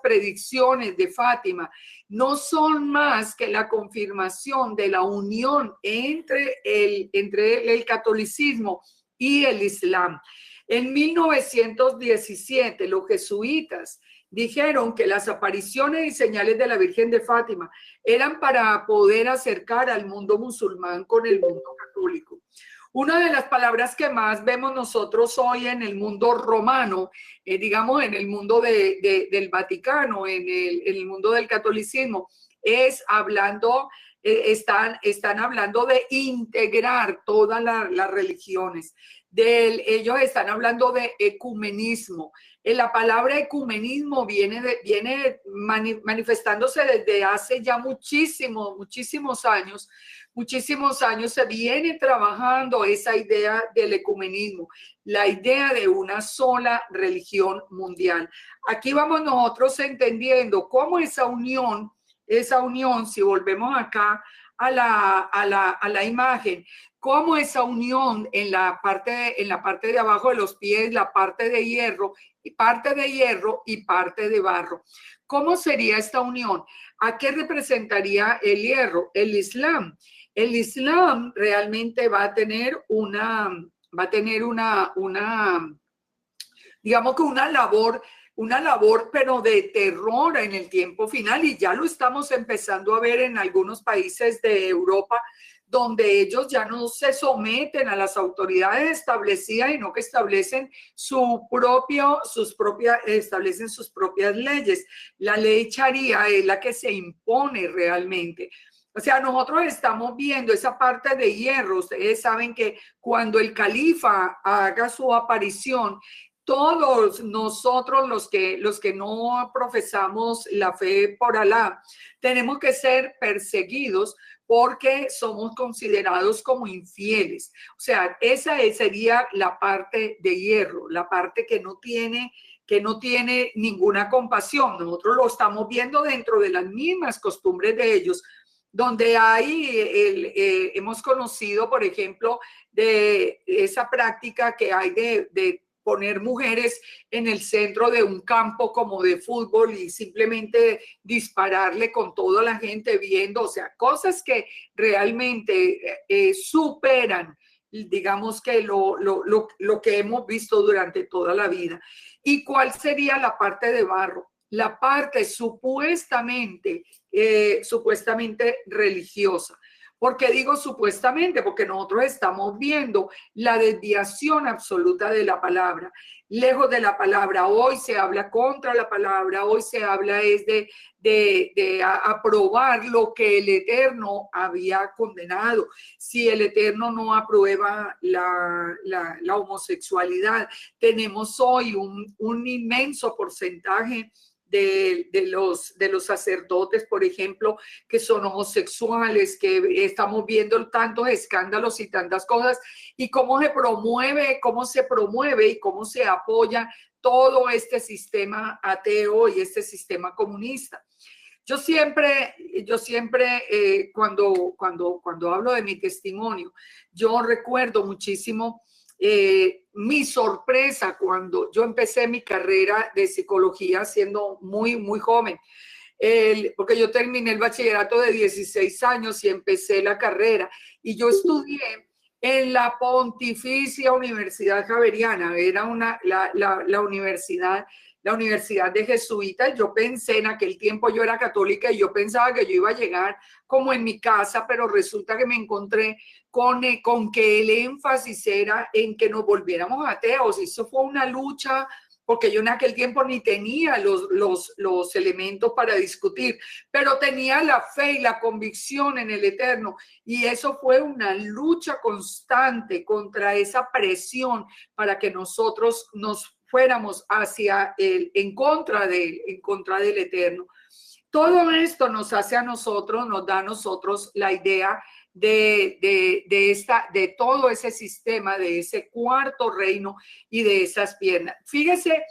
predicciones de Fátima no son más que la confirmación de la unión entre el catolicismo y el Islam. En 1917, los jesuitas dijeron que las apariciones y señales de la Virgen de Fátima eran para poder acercar al mundo musulmán con el mundo católico. Una de las palabras que más vemos nosotros hoy en el mundo romano, digamos en el mundo del Vaticano, en el mundo del catolicismo, están hablando de integrar todas las religiones. Ellos están hablando de ecumenismo. La palabra ecumenismo viene manifestándose desde hace ya muchísimos años. Muchísimos años se viene trabajando esa idea del ecumenismo, la idea de una sola religión mundial. Aquí vamos nosotros entendiendo cómo esa unión, si volvemos acá a la imagen, cómo esa unión en la parte de abajo de los pies, la parte de hierro y parte de barro. ¿Cómo sería esta unión? ¿A qué representaría el hierro? El Islam. El Islam realmente va a tener una digamos que una labor, pero de terror en el tiempo final, y ya lo estamos empezando a ver en algunos países de Europa, donde ellos ya no se someten a las autoridades establecidas, sino que establecen sus propias leyes. La ley Sharia es la que se impone realmente. O sea, nosotros estamos viendo esa parte de hierro. Ustedes saben que cuando el califa haga su aparición, todos nosotros los que no profesamos la fe por Alá, tenemos que ser perseguidos porque somos considerados como infieles. O sea, esa sería la parte de hierro, la parte que no tiene ninguna compasión. Nosotros lo estamos viendo dentro de las mismas costumbres de ellos, donde hemos conocido, por ejemplo, de esa práctica que hay de poner mujeres en el centro de un campo como de fútbol y simplemente dispararle con toda la gente viendo, o sea, cosas que realmente superan, digamos que lo que hemos visto durante toda la vida. ¿Y cuál sería la parte de barro? La parte supuestamente religiosa. ¿Por qué digo supuestamente? Porque nosotros estamos viendo la desviación absoluta de la palabra. Lejos de la palabra, hoy se habla contra la palabra, hoy se habla es de aprobar lo que el Eterno había condenado. Si el Eterno no aprueba la homosexualidad, tenemos hoy un inmenso porcentaje de los sacerdotes, por ejemplo, que son homosexuales, que estamos viendo tantos escándalos y tantas cosas, y cómo se promueve y cómo se apoya todo este sistema ateo y este sistema comunista. Yo siempre cuando hablo de mi testimonio, yo recuerdo muchísimo mi sorpresa cuando yo empecé mi carrera de psicología siendo muy, muy joven, porque yo terminé el bachillerato de 16 años y empecé la carrera, y yo estudié en la Pontificia Universidad Javeriana, era la universidad de jesuitas. Yo pensé, en aquel tiempo yo era católica y yo pensaba que yo iba a llegar como en mi casa, pero resulta que me encontré con que el énfasis era en que nos volviéramos ateos. Y eso fue una lucha, porque yo en aquel tiempo ni tenía los elementos para discutir, pero tenía la fe y la convicción en el Eterno. Y eso fue una lucha constante contra esa presión para que nosotros nos fuéramos en contra del Eterno. Todo esto nos hace a nosotros, nos da a nosotros la idea de todo ese sistema, de ese cuarto reino y de esas piernas. Fíjese,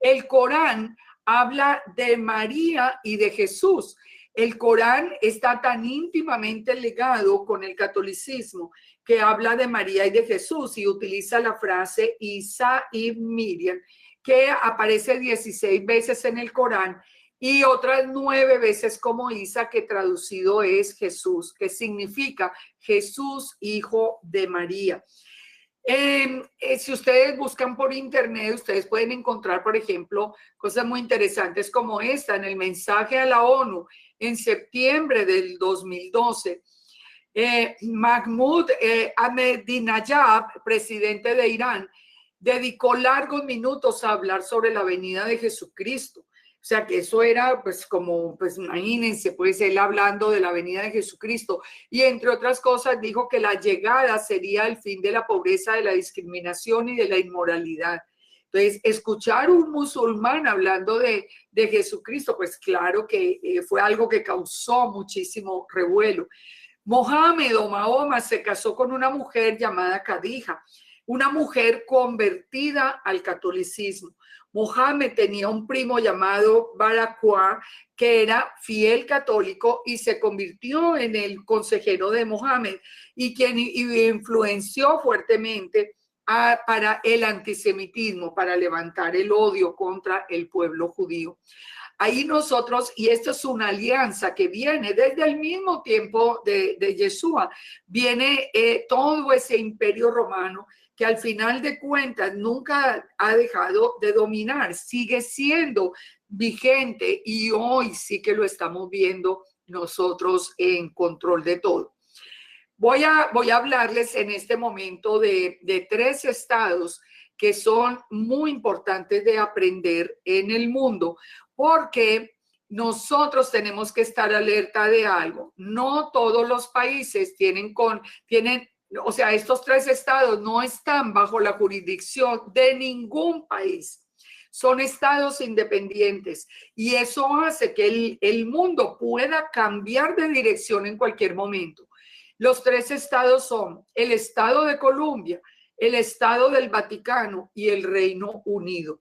el Corán habla de María y de Jesús. El Corán está tan íntimamente ligado con el catolicismo que habla de María y de Jesús y utiliza la frase Isa y Miriam, que aparece 16 veces en el Corán, y otras 9 veces como Isa, que traducido es Jesús, que significa Jesús, hijo de María. Si ustedes buscan por internet, ustedes pueden encontrar, por ejemplo, cosas muy interesantes como esta. En el mensaje a la ONU en septiembre del 2012, Mahmoud Ahmadinejad, presidente de Irán, dedicó largos minutos a hablar sobre la venida de Jesucristo. O sea, que eso era, pues, como, pues, imagínense, pues, él hablando de la venida de Jesucristo. Y entre otras cosas, dijo que la llegada sería el fin de la pobreza, de la discriminación y de la inmoralidad. Entonces, escuchar un musulmán hablando de Jesucristo, pues, claro que fue algo que causó muchísimo revuelo. Mohamed o Mahoma se casó con una mujer llamada Khadija, una mujer convertida al catolicismo. Mohammed tenía un primo llamado Barakwa, que era fiel católico y se convirtió en el consejero de Mohammed y quien influenció fuertemente para el antisemitismo, para levantar el odio contra el pueblo judío. Ahí nosotros, y esto es una alianza que viene desde el mismo tiempo de Yeshua, viene todo ese imperio romano que al final de cuentas nunca ha dejado de dominar, sigue siendo vigente y hoy sí que lo estamos viendo nosotros en control de todo. Voy a hablarles en este momento de 3 estados que son muy importantes de aprender en el mundo, porque nosotros tenemos que estar alerta de algo. No todos los países o sea, estos 3 estados no están bajo la jurisdicción de ningún país. Son estados independientes y eso hace que el mundo pueda cambiar de dirección en cualquier momento. Los 3 estados son el Estado de Colombia, el Estado del Vaticano y el Reino Unido.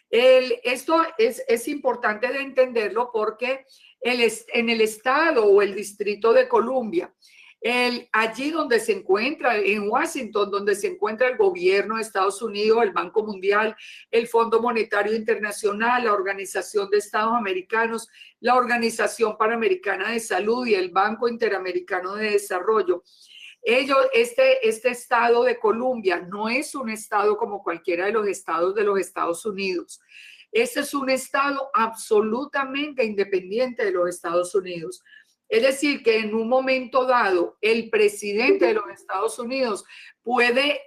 Esto es importante de entenderlo porque en el Estado o el Distrito de Columbia, allí donde se encuentra, en Washington, donde se encuentra el gobierno de Estados Unidos, el Banco Mundial, el Fondo Monetario Internacional, la Organización de Estados Americanos, la Organización Panamericana de Salud y el Banco Interamericano de Desarrollo. Este estado de Colombia no es un estado como cualquiera de los Estados Unidos. Este es un estado absolutamente independiente de los Estados Unidos. Es decir, que en un momento dado, el presidente de los Estados Unidos puede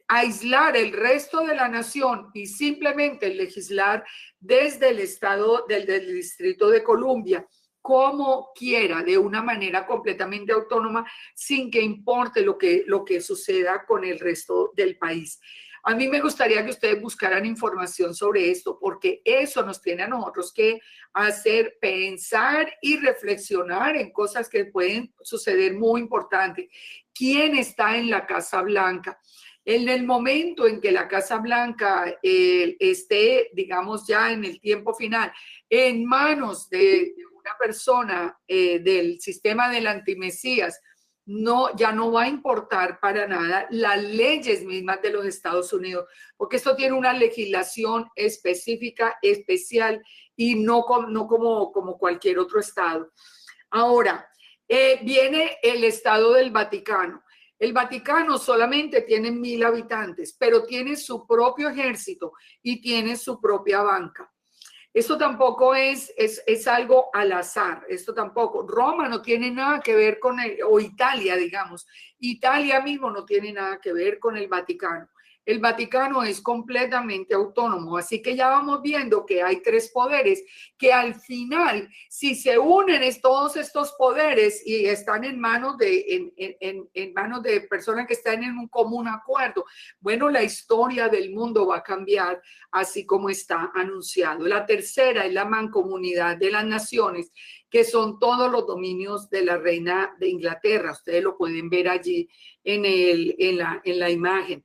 aislar el resto de la nación y simplemente legislar desde el estado del Distrito de Columbia como quiera, de una manera completamente autónoma, sin que importe lo que suceda con el resto del país. A mí me gustaría que ustedes buscaran información sobre esto, porque eso nos tiene a nosotros que hacer pensar y reflexionar en cosas que pueden suceder muy importantes. ¿Quién está en la Casa Blanca? En el momento en que la Casa Blanca esté, digamos, ya en el tiempo final, en manos de una persona del sistema del antimesías, ya no va a importar para nada las leyes mismas de los Estados Unidos, porque esto tiene una legislación específica, especial y no como cualquier otro estado. Ahora, viene el Estado del Vaticano. El Vaticano solamente tiene 1,000 habitantes, pero tiene su propio ejército y tiene su propia banca. Esto tampoco es algo al azar, esto tampoco. Roma no tiene nada que ver con o Italia, digamos. Italia mismo no tiene nada que ver con el Vaticano. El Vaticano es completamente autónomo, así que ya vamos viendo que hay 3 poderes que al final, si se unen todos estos poderes y están en manos de personas que están en un común acuerdo, bueno, la historia del mundo va a cambiar así como está anunciado. La tercera es la mancomunidad de las naciones, que son todos los dominios de la reina de Inglaterra. Ustedes lo pueden ver allí en la imagen.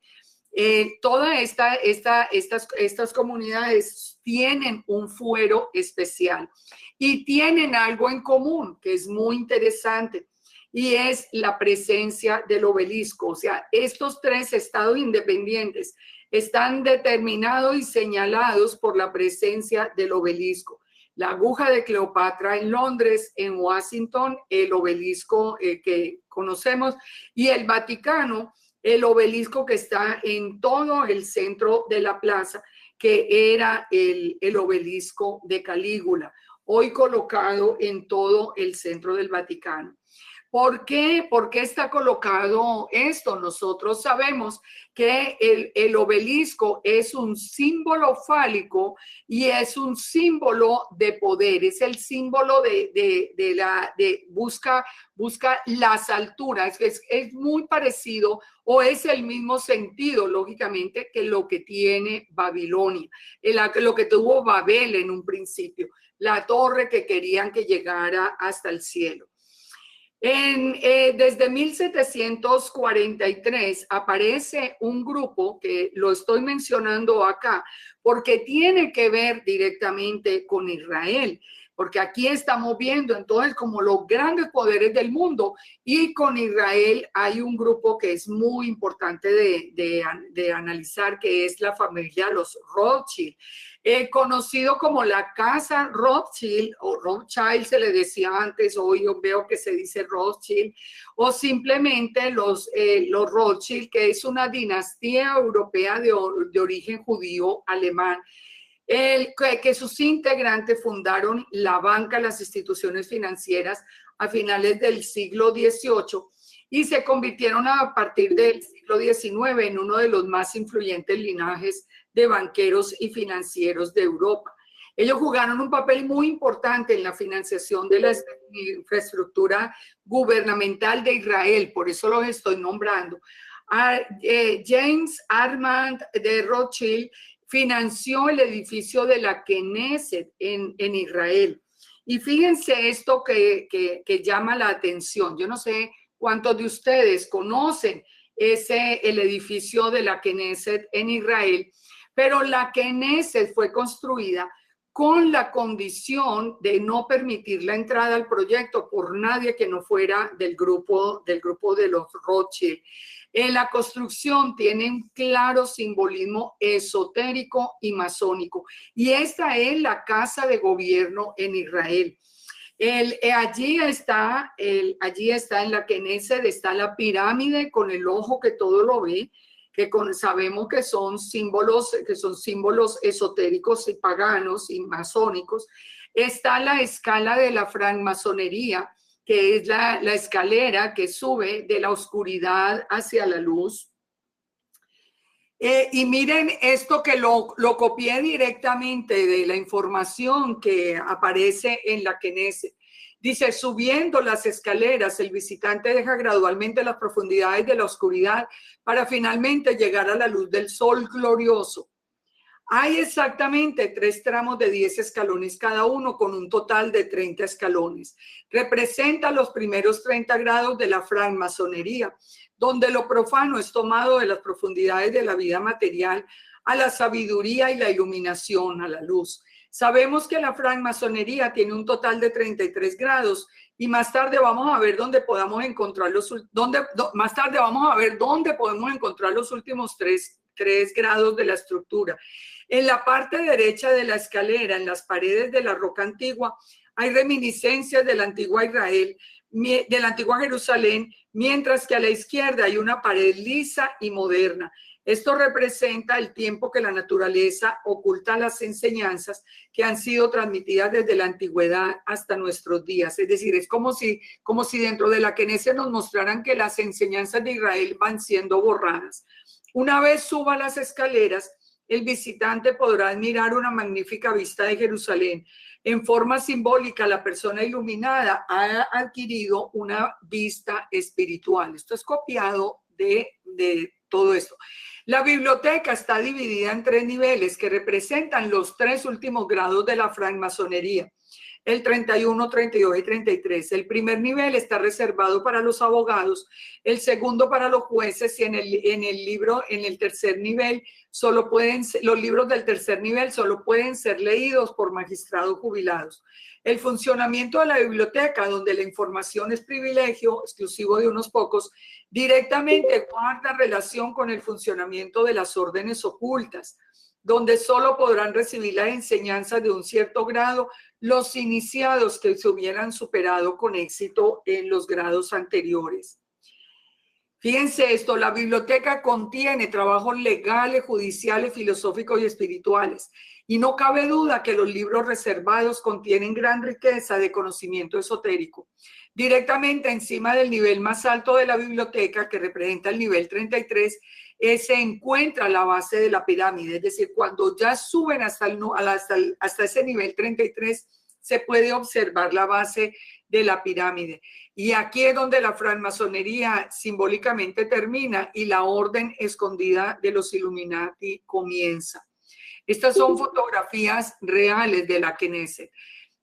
Todas estas comunidades tienen un fuero especial y tienen algo en común que es muy interesante y es la presencia del obelisco. O sea, estos 3 estados independientes están determinados y señalados por la presencia del obelisco. La aguja de Cleopatra en Londres, en Washington, el obelisco que conocemos, y el Vaticano, el obelisco que está en todo el centro de la plaza, que era el obelisco de Calígula, hoy colocado en todo el centro del Vaticano. ¿Por qué? ¿Por qué está colocado esto? Nosotros sabemos que el obelisco es un símbolo fálico y es un símbolo de poder, es el símbolo busca las alturas, es muy parecido o es el mismo sentido, lógicamente, que lo que tiene Babilonia, lo que tuvo Babel en un principio, la torre que querían que llegara hasta el cielo. Desde 1743 aparece un grupo que lo estoy mencionando acá porque tiene que ver directamente con Israel, porque aquí estamos viendo entonces como los grandes poderes del mundo y con Israel hay un grupo que es muy importante de analizar, que es la familia los Rothschild. Conocido como la casa Rothschild o Rothschild se le decía antes, hoy yo veo que se dice Rothschild, o simplemente los Rothschild, que es una dinastía europea de origen judío alemán, que sus integrantes fundaron la banca, las instituciones financieras a finales del siglo XVIII y se convirtieron a partir del siglo XIX en uno de los más influyentes linajes de banqueros y financieros de Europa. Ellos jugaron un papel muy importante en la financiación de la infraestructura gubernamental de Israel, por eso los estoy nombrando. James Armand de Rothschild financió el edificio de la Knesset en Israel. Y fíjense esto que llama la atención. Yo no sé cuántos de ustedes conocen el edificio de la Knesset en Israel, pero la Knesset fue construida con la condición de no permitir la entrada al proyecto por nadie que no fuera del grupo de los Rothschild. La construcción tiene un claro simbolismo esotérico y masónico, y esta es la casa de gobierno en Israel. Allí está en la Knesset, está la pirámide con el ojo que todo lo ve, que sabemos que son símbolos esotéricos y paganos y masónicos. Está la escala de la francmasonería, que es la escalera que sube de la oscuridad hacia la luz. Y miren esto que lo copié directamente de la información que aparece en la Knesset. Dice, subiendo las escaleras, el visitante deja gradualmente las profundidades de la oscuridad para finalmente llegar a la luz del sol glorioso. Hay exactamente 3 tramos de 10 escalones cada uno, con un total de 30 escalones. Representa los primeros 30 grados de la francmasonería, donde lo profano es tomado de las profundidades de la vida material a la sabiduría y la iluminación, a la luz. Sabemos que la francmasonería tiene un total de 33 grados y más tarde vamos a ver dónde podemos encontrar podemos encontrar los últimos 3 grados de la estructura. En la parte derecha de la escalera, en las paredes de la roca antigua, hay reminiscencias de la antigua Israel, de la antigua Jerusalén, mientras que a la izquierda hay una pared lisa y moderna. Esto representa el tiempo que la naturaleza oculta las enseñanzas que han sido transmitidas desde la antigüedad hasta nuestros días. Es decir, es como si dentro de la Knesset nos mostraran que las enseñanzas de Israel van siendo borradas. Una vez suba las escaleras, el visitante podrá admirar una magnífica vista de Jerusalén. En forma simbólica, la persona iluminada ha adquirido una vista espiritual. Esto es copiado de todo esto. La biblioteca está dividida en 3 niveles que representan los 3 últimos grados de la francmasonería. El 31, 32 y 33. El primer nivel está reservado para los abogados, el segundo para los jueces y en el tercer nivel los libros del tercer nivel solo pueden ser leídos por magistrados jubilados. El funcionamiento de la biblioteca, donde la información es privilegio exclusivo de unos pocos, directamente guarda relación con el funcionamiento de las órdenes ocultas, donde solo podrán recibir las enseñanzas de un cierto grado los iniciados que se hubieran superado con éxito en los grados anteriores. Fíjense esto, la biblioteca contiene trabajos legales, judiciales, filosóficos y espirituales. Y no cabe duda que los libros reservados contienen gran riqueza de conocimiento esotérico. Directamente encima del nivel más alto de la biblioteca, que representa el nivel 33, se encuentra la base de la pirámide. Es decir, cuando ya suben hasta ese nivel 33, se puede observar la base de la pirámide. Y aquí es donde la francmasonería simbólicamente termina y la orden escondida de los Illuminati comienza. Estas son fotografías reales de la Knesset.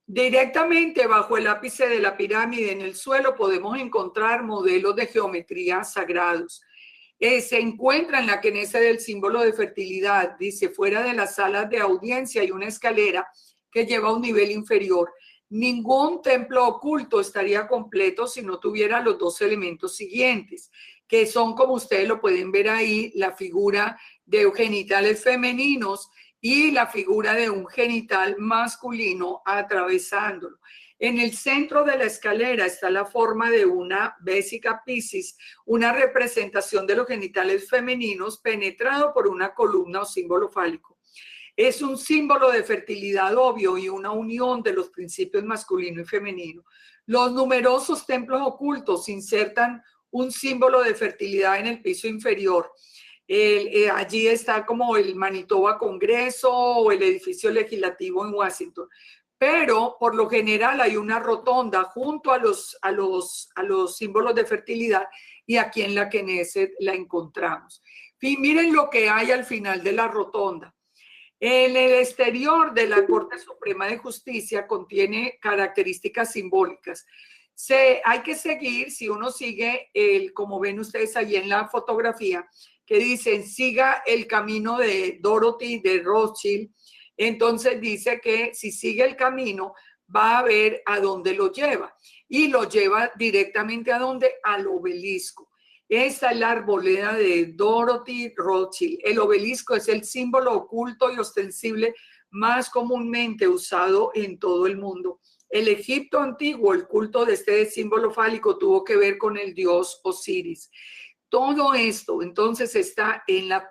Directamente bajo el ápice de la pirámide en el suelo podemos encontrar modelos de geometría sagrados. Se encuentra en la quenese del símbolo de fertilidad. Dice, fuera de las salas de audiencia hay una escalera que lleva a un nivel inferior. Ningún templo oculto estaría completo si no tuviera los dos elementos siguientes, que son, como ustedes lo pueden ver ahí, la figura de genitales femeninos y la figura de un genital masculino atravesándolo. En el centro de la escalera está la forma de una Vesica Piscis, una representación de los genitales femeninos penetrado por una columna o símbolo fálico. Es un símbolo de fertilidad obvio y una unión de los principios masculino y femenino. Los numerosos templos ocultos insertan un símbolo de fertilidad en el piso inferior. Allí está como el Manitoba Congreso o el edificio legislativo en Washington. Pero por lo general hay una rotonda junto a los símbolos de fertilidad y aquí en la Knesset la encontramos. Y miren lo que hay al final de la rotonda. En el exterior de la Corte Suprema de Justicia contiene características simbólicas. Hay que seguir, si uno sigue, como ven ustedes ahí en la fotografía, que dicen siga el camino de Dorothy de Rothschild. Entonces dice que si sigue el camino va a ver a dónde lo lleva y lo lleva directamente a dónde, al obelisco. Esta es la arboleda de Dorothy Rothschild. El obelisco es el símbolo oculto y ostensible más comúnmente usado en todo el mundo. El Egipto antiguo, el culto de este símbolo fálico tuvo que ver con el dios Osiris. Todo esto entonces está en los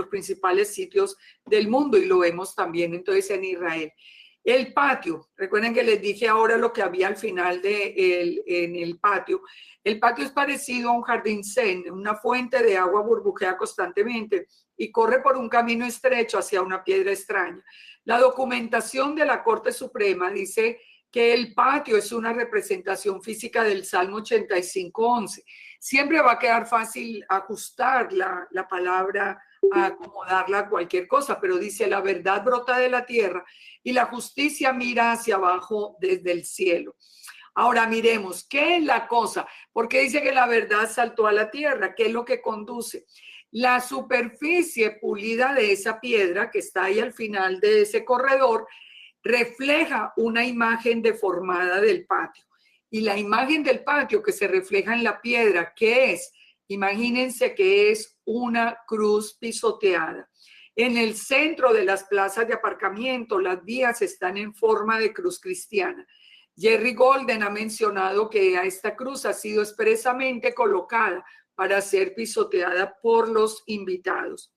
principales sitios del mundo y lo vemos también entonces en Israel. El patio, recuerden que les dije ahora lo que había al final en el patio. El patio es parecido a un jardín zen, una fuente de agua burbujea constantemente y corre por un camino estrecho hacia una piedra extraña. La documentación de la Corte Suprema dice que el patio es una representación física del Salmo 85:11. Siempre va a quedar fácil ajustar la palabra, a acomodarla a cualquier cosa, pero dice la verdad brota de la tierra y la justicia mira hacia abajo desde el cielo. Ahora miremos, ¿qué es la cosa? Porque dice que la verdad saltó a la tierra. ¿Qué es lo que conduce? La superficie pulida de esa piedra que está ahí al final de ese corredor refleja una imagen deformada del patio. Y la imagen del patio que se refleja en la piedra, ¿qué es? Imagínense que es una cruz pisoteada. En el centro de las plazas de aparcamiento, las vías están en forma de cruz cristiana. Jerry Golden ha mencionado que a esta cruz ha sido expresamente colocada para ser pisoteada por los invitados.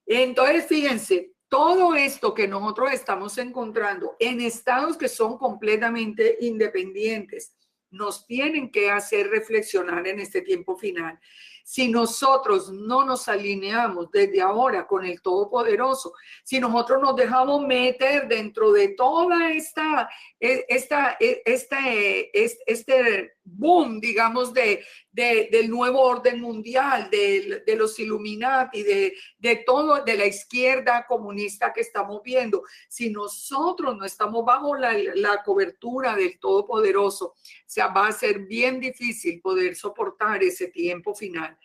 Entonces, fíjense, todo esto que nosotros estamos encontrando en estados que son completamente independientes, nos tienen que hacer reflexionar en este tiempo final. Si nosotros no nos alineamos desde ahora con el Todopoderoso, si nosotros nos dejamos meter dentro de toda este boom, digamos, del nuevo orden mundial, de los Illuminati, de todo, de la izquierda comunista que estamos viendo, si nosotros no estamos bajo la cobertura del Todopoderoso, o sea, va a ser bien difícil poder soportar ese tiempo final.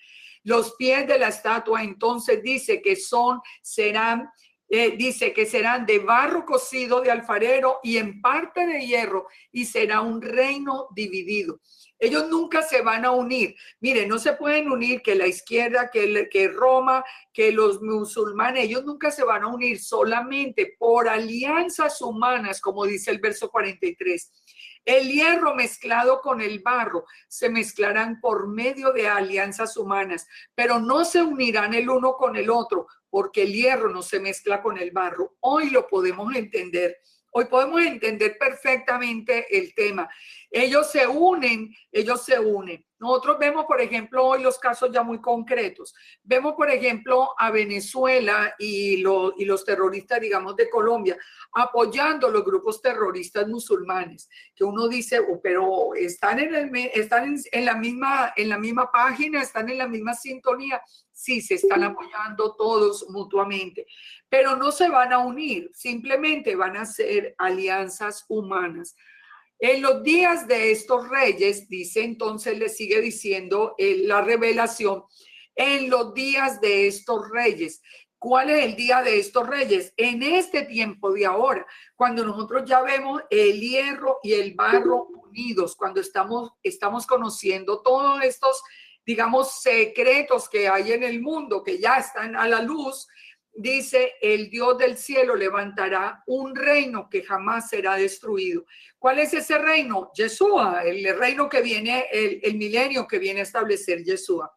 Los pies de la estatua entonces dice que serán de barro cocido de alfarero y en parte de hierro, y será un reino dividido. Ellos nunca se van a unir. Miren, no se pueden unir que la izquierda, que Roma, que los musulmanes, ellos nunca se van a unir solamente por alianzas humanas, como dice el verso 43. El hierro mezclado con el barro se mezclarán por medio de alianzas humanas, pero no se unirán el uno con el otro, porque el hierro no se mezcla con el barro. Hoy lo podemos entender. Hoy podemos entender perfectamente el tema. Ellos se unen Nosotros vemos, por ejemplo, hoy los casos ya muy concretos. Vemos, por ejemplo, a Venezuela y los terroristas, digamos, de Colombia, apoyando los grupos terroristas musulmanes, que uno dice, oh, pero están en la misma página, están en la misma sintonía. Sí, se están apoyando todos mutuamente, pero no se van a unir, simplemente van a ser alianzas humanas. En los días de estos reyes, dice entonces, le sigue diciendo la revelación, en los días de estos reyes. ¿Cuál es el día de estos reyes? En este tiempo de ahora, cuando nosotros ya vemos el hierro y el barro unidos, cuando estamos conociendo todos estos, digamos, secretos que hay en el mundo, que ya están a la luz. Dice, el Dios del cielo levantará un reino que jamás será destruido. ¿Cuál es ese reino? Yeshua, el reino que viene, el milenio que viene a establecer Yeshua.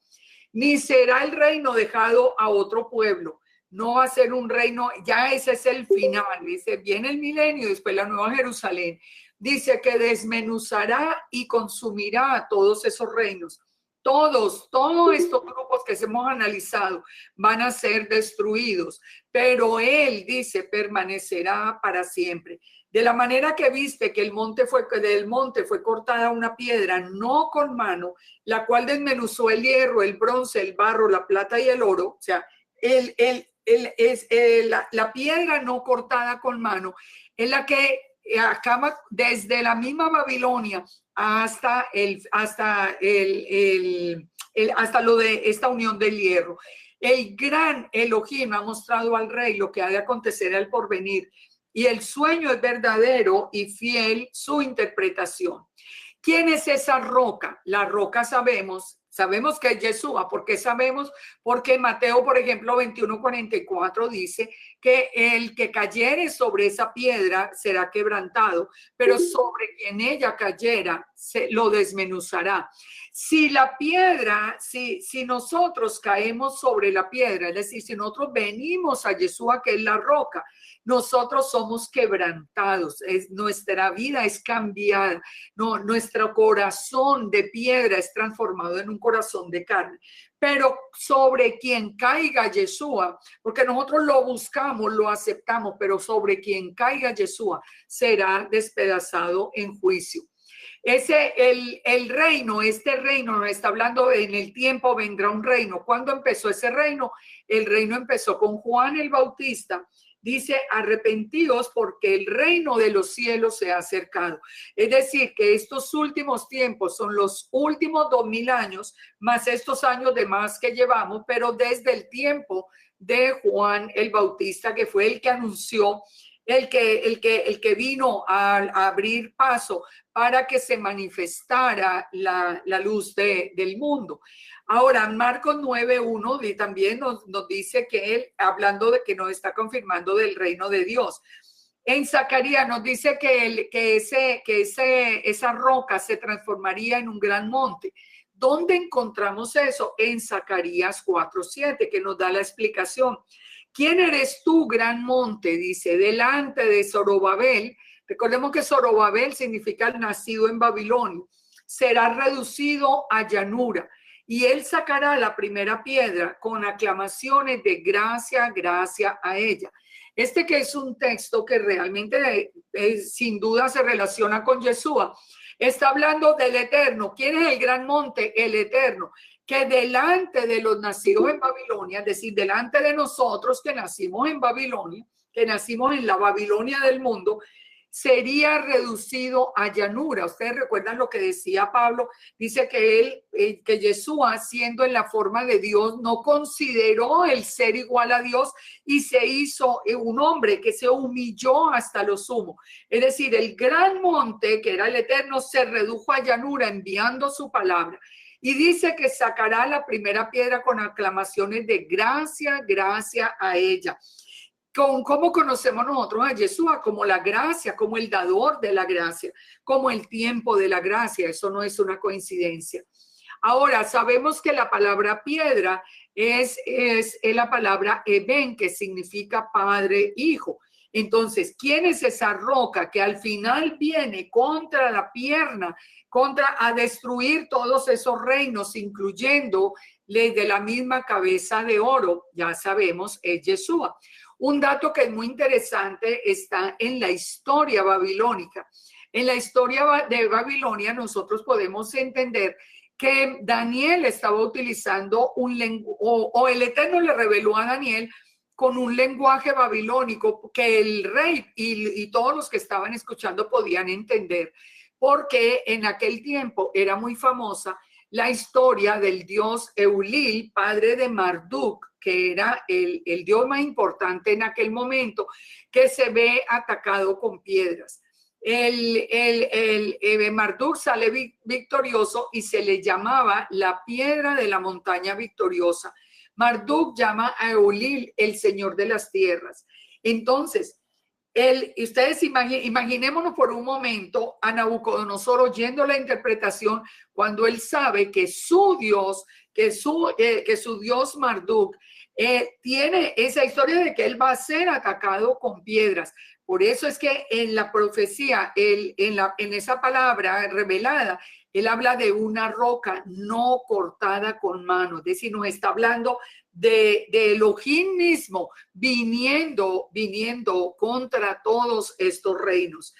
Ni será el reino dejado a otro pueblo. No va a ser un reino, ya ese es el final. Dice, viene el milenio, después la nueva Jerusalén. Dice que desmenuzará y consumirá a todos esos reinos. Todos estos grupos que hemos analizado van a ser destruidos, pero él dice permanecerá para siempre. De la manera que viste que del monte fue cortada una piedra, no con mano, la cual desmenuzó el hierro, el bronce, el barro, la plata y el oro. O sea, la piedra no cortada con mano es la que acaba desde la misma Babilonia hasta lo de esta unión del hierro. El gran Elohim ha mostrado al rey lo que ha de acontecer al porvenir, y el sueño es verdadero y fiel su interpretación. ¿Quién es esa roca? La roca sabemos que es Yeshua. ¿Por qué sabemos? Porque Mateo, por ejemplo, 21:44 dice que el que cayere sobre esa piedra será quebrantado, pero sobre quien ella cayera lo desmenuzará. Si la piedra, si nosotros caemos sobre la piedra, es decir, si nosotros venimos a Yeshua, que es la roca, nosotros somos quebrantados, nuestra vida es cambiada, nuestro corazón de piedra es transformado en un corazón de carne. Pero sobre quien caiga Yeshua, porque nosotros lo buscamos, lo aceptamos, pero sobre quien caiga Yeshua será despedazado en juicio. El reino, este reino nos está hablando, en el tiempo vendrá un reino. ¿Cuándo empezó ese reino? El reino empezó con Juan el Bautista. Dice, arrepentidos porque el reino de los cielos se ha acercado. Es decir, que estos últimos tiempos son los últimos 2000 años, más estos años de más que llevamos, pero desde el tiempo de Juan el Bautista, que fue el que anunció, el que vino a abrir paso para que se manifestara la luz del mundo. Ahora, Marcos 9:1 también nos dice que él, hablando de que nos está confirmando del reino de Dios. En Zacarías nos dice que esa roca se transformaría en un gran monte. ¿Dónde encontramos eso? En Zacarías 4:7, que nos da la explicación. ¿Quién eres tú, gran monte? Dice, delante de Zorobabel. Recordemos que Zorobabel significa nacido en Babilonia. Será reducido a llanura. Y él sacará la primera piedra con aclamaciones de gracia, gracia a ella. Este que es un texto que realmente sin duda se relaciona con Yeshua. Está hablando del Eterno. ¿Quién es el gran monte? El Eterno. Que delante de los nacidos en Babilonia, es decir, delante de nosotros que nacimos en Babilonia, que nacimos en la Babilonia del mundo, sería reducido a llanura. Ustedes recuerdan lo que decía Pablo, dice que que Yeshua, siendo en la forma de Dios, no consideró el ser igual a Dios y se hizo un hombre que se humilló hasta lo sumo. Es decir, el gran monte, que era el Eterno, se redujo a llanura enviando su palabra. Y dice que sacará la primera piedra con aclamaciones de gracia, gracia a ella. ¿Cómo conocemos nosotros a Yeshua? Como la gracia, como el dador de la gracia, como el tiempo de la gracia. Eso no es una coincidencia. Ahora, sabemos que la palabra piedra es la palabra Eben, que significa padre, hijo. Entonces, ¿quién es esa roca que al final viene contra la pierna, a destruir todos esos reinos, incluyendo de la misma cabeza de oro? Ya sabemos, es Yeshua. Un dato que es muy interesante está en la historia babilónica. En la historia de Babilonia nosotros podemos entender que Daniel estaba utilizando un lenguaje, o el Eterno le reveló a Daniel con un lenguaje babilónico que el rey y todos los que estaban escuchando podían entender, porque en aquel tiempo era muy famosa la historia del dios Eulil, padre de Marduk, que era el dios más importante en aquel momento, que se ve atacado con piedras. Marduk sale victorioso y se le llamaba la piedra de la montaña victoriosa. Marduk llama a Eulil el señor de las tierras. Entonces, ustedes imaginémonos por un momento a Nabucodonosor oyendo la interpretación cuando él sabe que su Dios, que su Dios Marduk tiene esa historia de que él va a ser atacado con piedras. Por eso es que en la profecía, en esa palabra revelada, él habla de una roca no cortada con mano, es decir, nos está hablando de Elohim mismo viniendo contra todos estos reinos.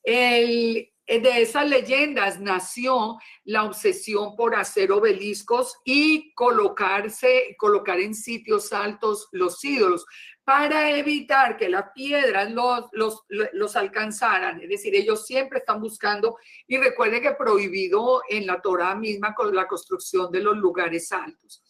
De esas leyendas nació la obsesión por hacer obeliscos y colocar en sitios altos los ídolos para evitar que las piedras los alcanzaran. Es decir, ellos siempre están buscando, y recuerden que prohibido en la Torá misma con la construcción de los lugares altos.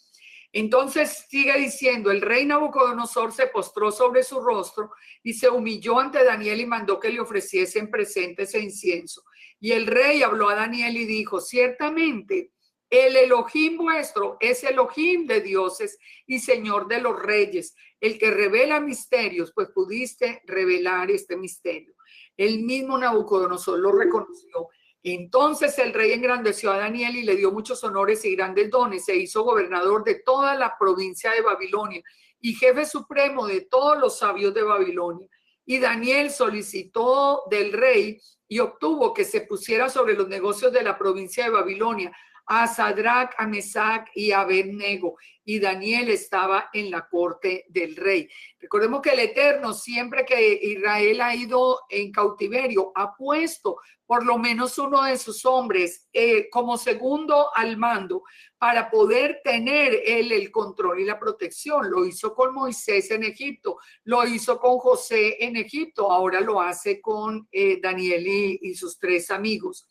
Entonces sigue diciendo, el rey Nabucodonosor se postró sobre su rostro y se humilló ante Daniel y mandó que le ofreciesen presentes e incienso. Y el rey habló a Daniel y dijo, ciertamente el Elohim vuestro es Elohim de dioses y Señor de los reyes, el que revela misterios, pues pudiste revelar este misterio. El mismo Nabucodonosor lo reconoció. Entonces el rey engrandeció a Daniel y le dio muchos honores y grandes dones. Se hizo gobernador de toda la provincia de Babilonia y jefe supremo de todos los sabios de Babilonia. Y Daniel solicitó del rey y obtuvo que se pusiera sobre los negocios de la provincia de Babilonia a Sadrach, a Mesac y a Abednego. Y Daniel estaba en la corte del rey. Recordemos que el Eterno, siempre que Israel ha ido en cautiverio, ha puesto por lo menos uno de sus hombres como segundo al mando para poder tener él el control y la protección. Lo hizo con Moisés en Egipto, lo hizo con José en Egipto, ahora lo hace con Daniel y sus tres amigos.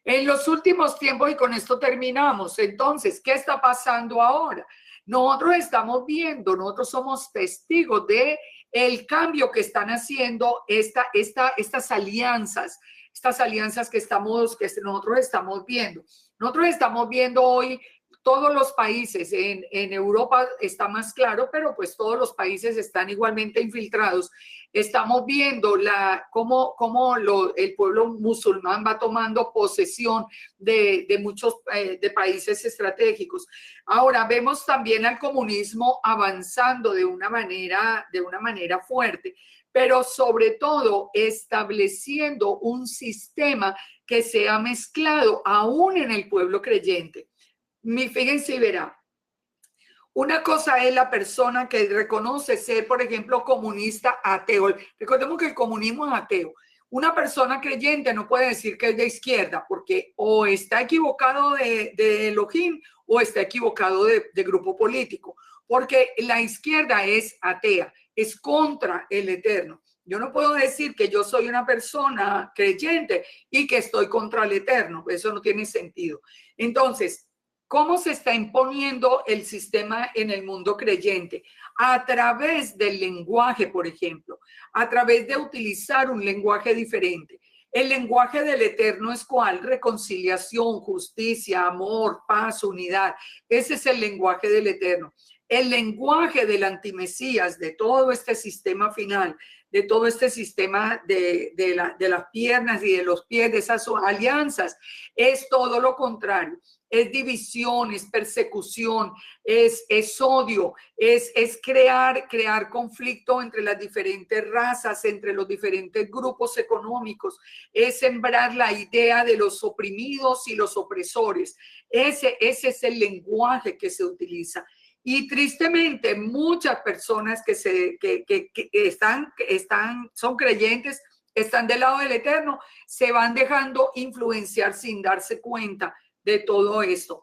En los últimos tiempos, y con esto terminamos, entonces, ¿qué está pasando ahora? Nosotros somos testigos de el cambio que están haciendo estas alianzas que nosotros estamos viendo. Nosotros estamos viendo hoy todos los países, en Europa está más claro, pero pues todos los países están igualmente infiltrados. Estamos viendo cómo el pueblo musulmán va tomando posesión de muchos de países estratégicos. Ahora vemos también al comunismo avanzando de una manera fuerte, pero sobre todo estableciendo un sistema que sea mezclado aún en el pueblo creyente. Fíjense y verá. Una cosa es la persona que reconoce ser, por ejemplo, comunista ateo. Recordemos que el comunismo es ateo. Una persona creyente no puede decir que es de izquierda porque o está equivocado de Elohim o está equivocado de grupo político, porque la izquierda es atea, es contra el Eterno. Yo no puedo decir que yo soy una persona creyente y que estoy contra el Eterno. Eso no tiene sentido. Entonces, ¿cómo se está imponiendo el sistema en el mundo creyente? A través del lenguaje, por ejemplo, a través de utilizar un lenguaje diferente. El lenguaje del Eterno es ¿cuál? Reconciliación, justicia, amor, paz, unidad. Ese es el lenguaje del Eterno. El lenguaje del antimesías, de todo este sistema final, de todo este sistema de las piernas y de los pies, de esas alianzas, es todo lo contrario. es división, es persecución, es odio, es crear conflicto entre las diferentes razas, entre los diferentes grupos económicos, es sembrar la idea de los oprimidos y los opresores. Ese es el lenguaje que se utiliza. Y tristemente, muchas personas son creyentes, están del lado del Eterno, se van dejando influenciar sin darse cuenta de todo esto.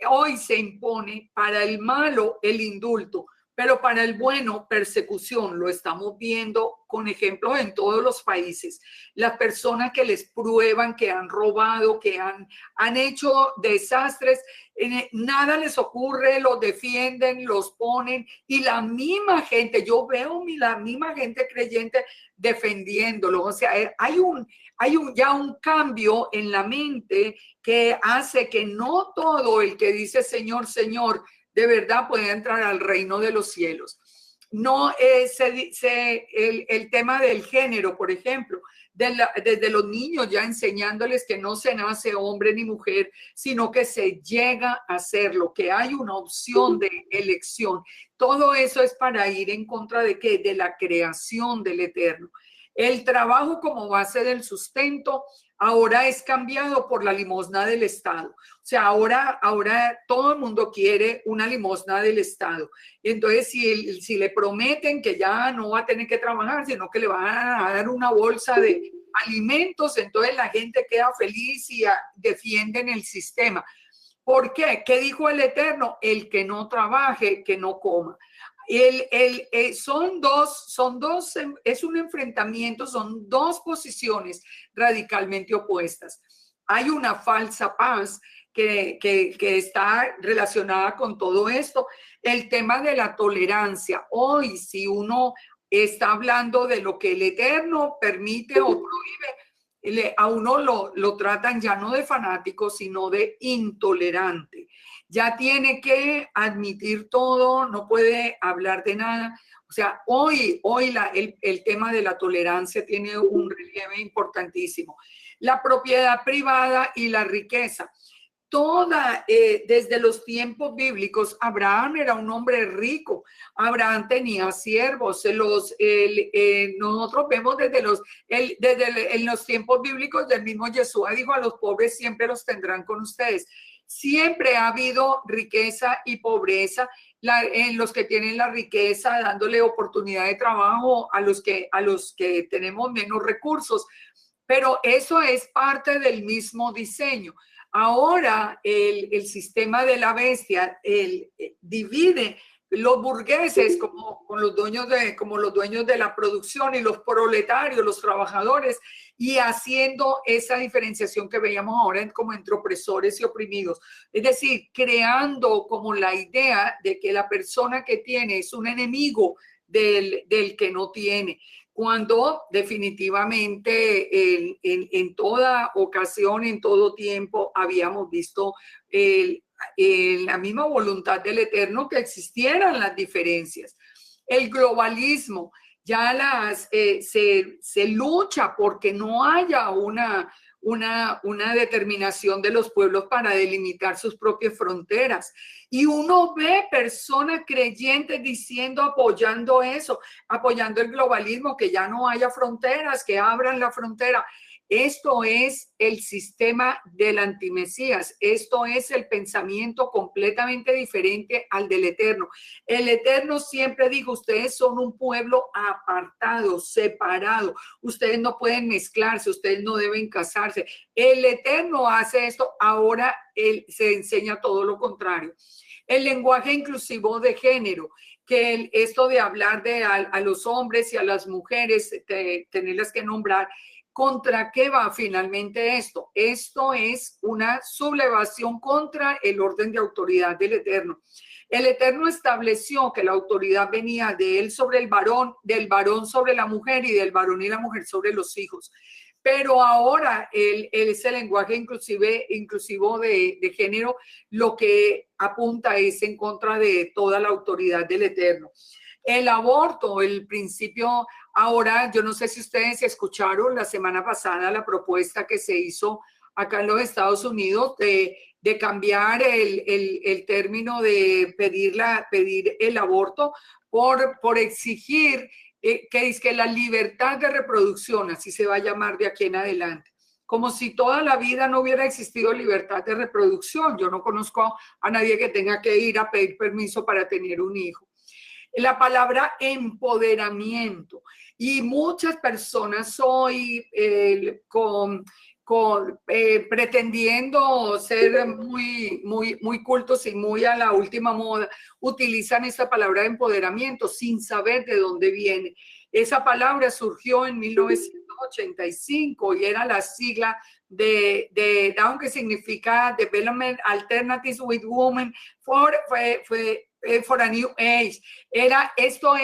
Hoy se impone para el malo el indulto, pero para el bueno persecución. Lo estamos viendo con ejemplos en todos los países. Las personas que les prueban que han robado, que han hecho desastres, nada les ocurre, los defienden, los ponen, y la misma gente, yo veo la misma gente creyente defendiéndolo. O sea, hay ya un cambio en la mente que hace que no todo el que dice Señor, Señor, de verdad puede entrar al reino de los cielos. No el tema del género, por ejemplo, desde los niños ya enseñándoles que no se nace hombre ni mujer, sino que se llega a serlo, que hay una opción de elección. Todo eso es para ir en contra de ¿qué? De la creación del Eterno. El trabajo como base del sustento ahora es cambiado por la limosna del Estado. O sea, ahora todo el mundo quiere una limosna del Estado. Y entonces, si le prometen que ya no va a tener que trabajar, sino que le van a dar una bolsa de alimentos, entonces la gente queda feliz y defienden el sistema. ¿Por qué? ¿Qué dijo el Eterno? El que no trabaje, que no coma. Son dos, es un enfrentamiento, son dos posiciones radicalmente opuestas. Hay una falsa paz que está relacionada con todo esto. El tema de la tolerancia. Hoy, si uno está hablando de lo que el Eterno permite o prohíbe, a uno lo tratan ya no de fanático, sino de intolerante. Ya tiene que admitir todo, no puede hablar de nada. O sea, hoy el tema de la tolerancia tiene un relieve importantísimo. La propiedad privada y la riqueza. Desde los tiempos bíblicos, Abraham era un hombre rico. Abraham tenía siervos. Nosotros vemos en los tiempos bíblicos del mismo Jesús dijo: a los pobres siempre los tendrán con ustedes. Siempre ha habido riqueza y pobreza. En los que tienen la riqueza, dándole oportunidad de trabajo a los que tenemos menos recursos. Pero eso es parte del mismo diseño. Ahora el sistema de la bestia divide los burgueses como los dueños de la producción, y los proletarios, los trabajadores, y haciendo esa diferenciación que veíamos ahora como entre opresores y oprimidos. Es decir, creando como la idea de que la persona que tiene es un enemigo del que no tiene, cuando definitivamente en toda ocasión, en todo tiempo, habíamos visto la misma voluntad del Eterno, que existieran las diferencias. El globalismo, ya se lucha porque no haya una determinación de los pueblos para delimitar sus propias fronteras. Y uno ve personas creyentes diciendo, apoyando eso, apoyando el globalismo, que ya no haya fronteras, que abran la frontera. Esto es el sistema del antimesías. Esto es el pensamiento completamente diferente al del Eterno. El Eterno siempre dijo: ustedes son un pueblo apartado, separado. Ustedes no pueden mezclarse, ustedes no deben casarse. El Eterno hace esto. Ahora él se enseña todo lo contrario. El lenguaje inclusivo de género, que esto de hablar a los hombres y a las mujeres, tenerlas que nombrar. ¿Contra qué va finalmente esto? Esto es una sublevación contra el orden de autoridad del Eterno. El Eterno estableció que la autoridad venía de él sobre el varón, del varón sobre la mujer, y del varón y la mujer sobre los hijos. Pero ahora ese lenguaje inclusivo de género, lo que apunta es en contra de toda la autoridad del Eterno. El aborto, el principio. Ahora, yo no sé si ustedes escucharon la semana pasada la propuesta que se hizo acá en los Estados Unidos de cambiar el término de pedir el aborto por exigir que es que la libertad de reproducción, así se va a llamar de aquí en adelante, como si toda la vida no hubiera existido libertad de reproducción. Yo no conozco a nadie que tenga que ir a pedir permiso para tener un hijo. La palabra empoderamiento, y muchas personas hoy pretendiendo ser muy cultos y muy a la última moda, utilizan esta palabra de empoderamiento sin saber de dónde viene. Esa palabra surgió en 1985 y era la sigla de DAWN, que significa Development Alternatives with Women for a New Age. Esto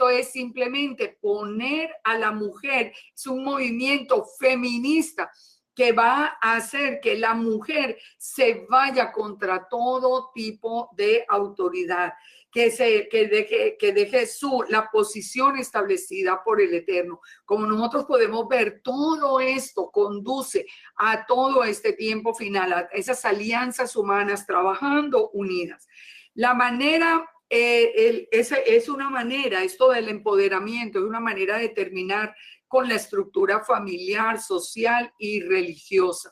es simplemente poner a la mujer, es un movimiento feminista que va a hacer que la mujer se vaya contra todo tipo de autoridad, que deje la posición establecida por el Eterno. Como nosotros podemos ver, todo esto conduce a todo este tiempo final, a esas alianzas humanas trabajando unidas. La manera, es una manera, esto del empoderamiento, es una manera de terminar con la estructura familiar, social y religiosa.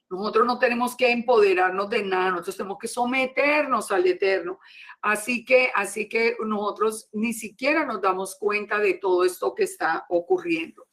Nosotros no tenemos que empoderarnos de nada, nosotros tenemos que someternos al Eterno. Así que nosotros ni siquiera nos damos cuenta de todo esto que está ocurriendo.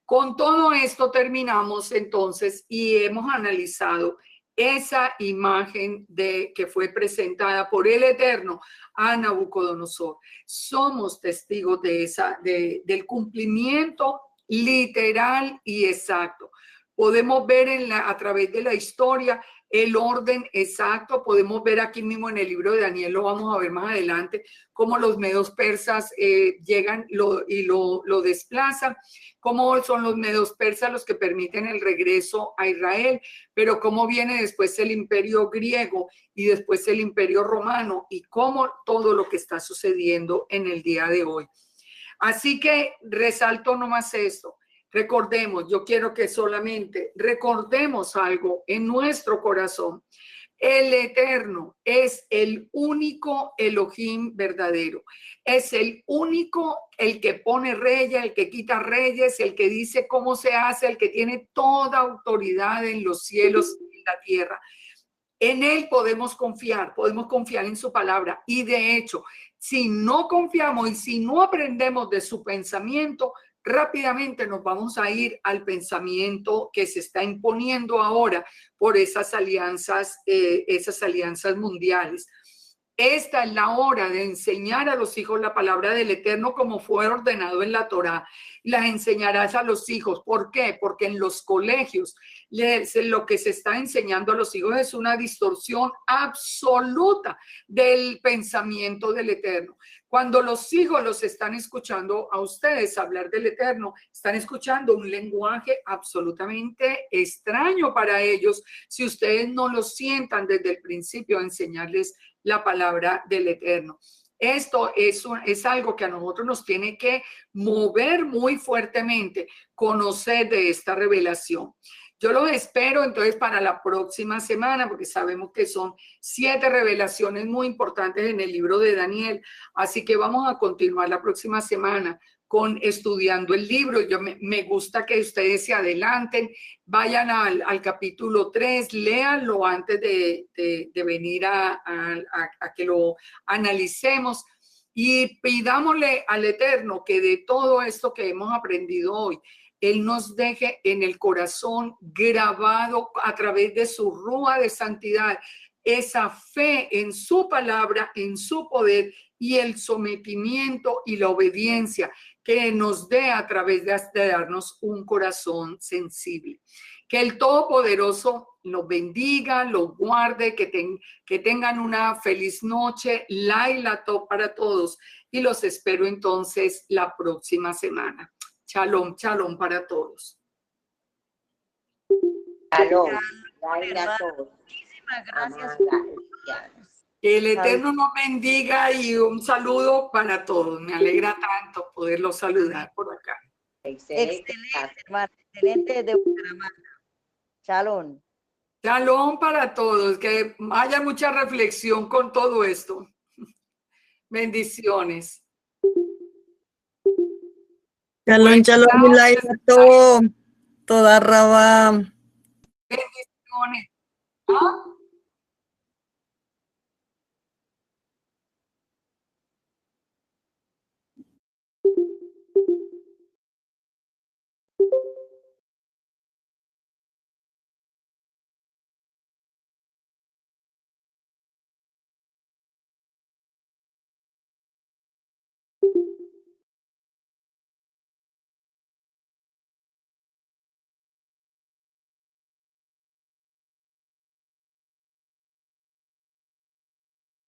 Con todo esto terminamos entonces y hemos analizado esa imagen que fue presentada por el Eterno a Nabucodonosor. Somos testigos del cumplimiento literal y exacto. Podemos ver a través de la historia el orden exacto. Podemos ver aquí mismo en el libro de Daniel, lo vamos a ver más adelante, cómo los medos persas llegan y lo desplazan, cómo son los medos persas los que permiten el regreso a Israel, pero cómo viene después el imperio griego y después el imperio romano y cómo todo lo que está sucediendo en el día de hoy. Así que resalto nomás esto. Recordemos, yo quiero que solamente recordemos algo en nuestro corazón. El Eterno es el único Elohim verdadero. Es el único, el que pone reyes, el que quita reyes, el que dice cómo se hace, el que tiene toda autoridad en los cielos y en la tierra. En Él podemos confiar en su palabra. Y de hecho, si no confiamos y si no aprendemos de su pensamiento, rápidamente nos vamos a ir al pensamiento que se está imponiendo ahora por esas alianzas mundiales. Esta es la hora de enseñar a los hijos la palabra del Eterno como fue ordenado en la Torá. Las enseñarás a los hijos. ¿Por qué? Porque en los colegios lo que se está enseñando a los hijos es una distorsión absoluta del pensamiento del Eterno. Cuando los hijos los están escuchando a ustedes hablar del Eterno, están escuchando un lenguaje absolutamente extraño para ellos si ustedes no lo sientan desde el principio a enseñarles la palabra del Eterno. Esto es algo que a nosotros nos tiene que mover muy fuertemente, conocer de esta revelación. Yo los espero entonces para la próxima semana, porque sabemos que son 7 revelaciones muy importantes en el libro de Daniel. Así que vamos a continuar la próxima semana con estudiando el libro. Me gusta que ustedes se adelanten, vayan al capítulo 3, léanlo antes de venir a que lo analicemos y pidámosle al Eterno que de todo esto que hemos aprendido hoy, Él nos deje en el corazón grabado a través de su rúa de santidad esa fe en su palabra, en su poder y el sometimiento y la obediencia que nos dé a través de darnos un corazón sensible. Que el Todopoderoso los bendiga, los guarde, que tengan una feliz noche, Laila Top para todos y los espero entonces la próxima semana. Shalom, shalom para todos. Shalom, Laila Top. Muchísimas gracias. Que el Eterno nos bendiga y un saludo para todos. Me alegra tanto poderlos saludar por acá. Excelente, hermano. Excelente de Bucaramanga. Shalom. Shalom para todos, que haya mucha reflexión con todo esto. Bendiciones. Shalom, shalom, Gracias. toda rabá. Bendiciones. ¿Ah?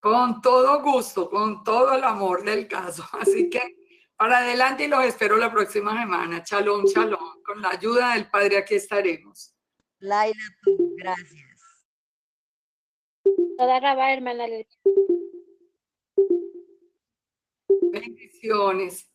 Con todo gusto, con todo el amor del caso. Así que para adelante y los espero la próxima semana. Shalom, shalom. Con la ayuda del Padre aquí estaremos. Laila, tú, gracias. Toda rabá, hermana. Bendiciones.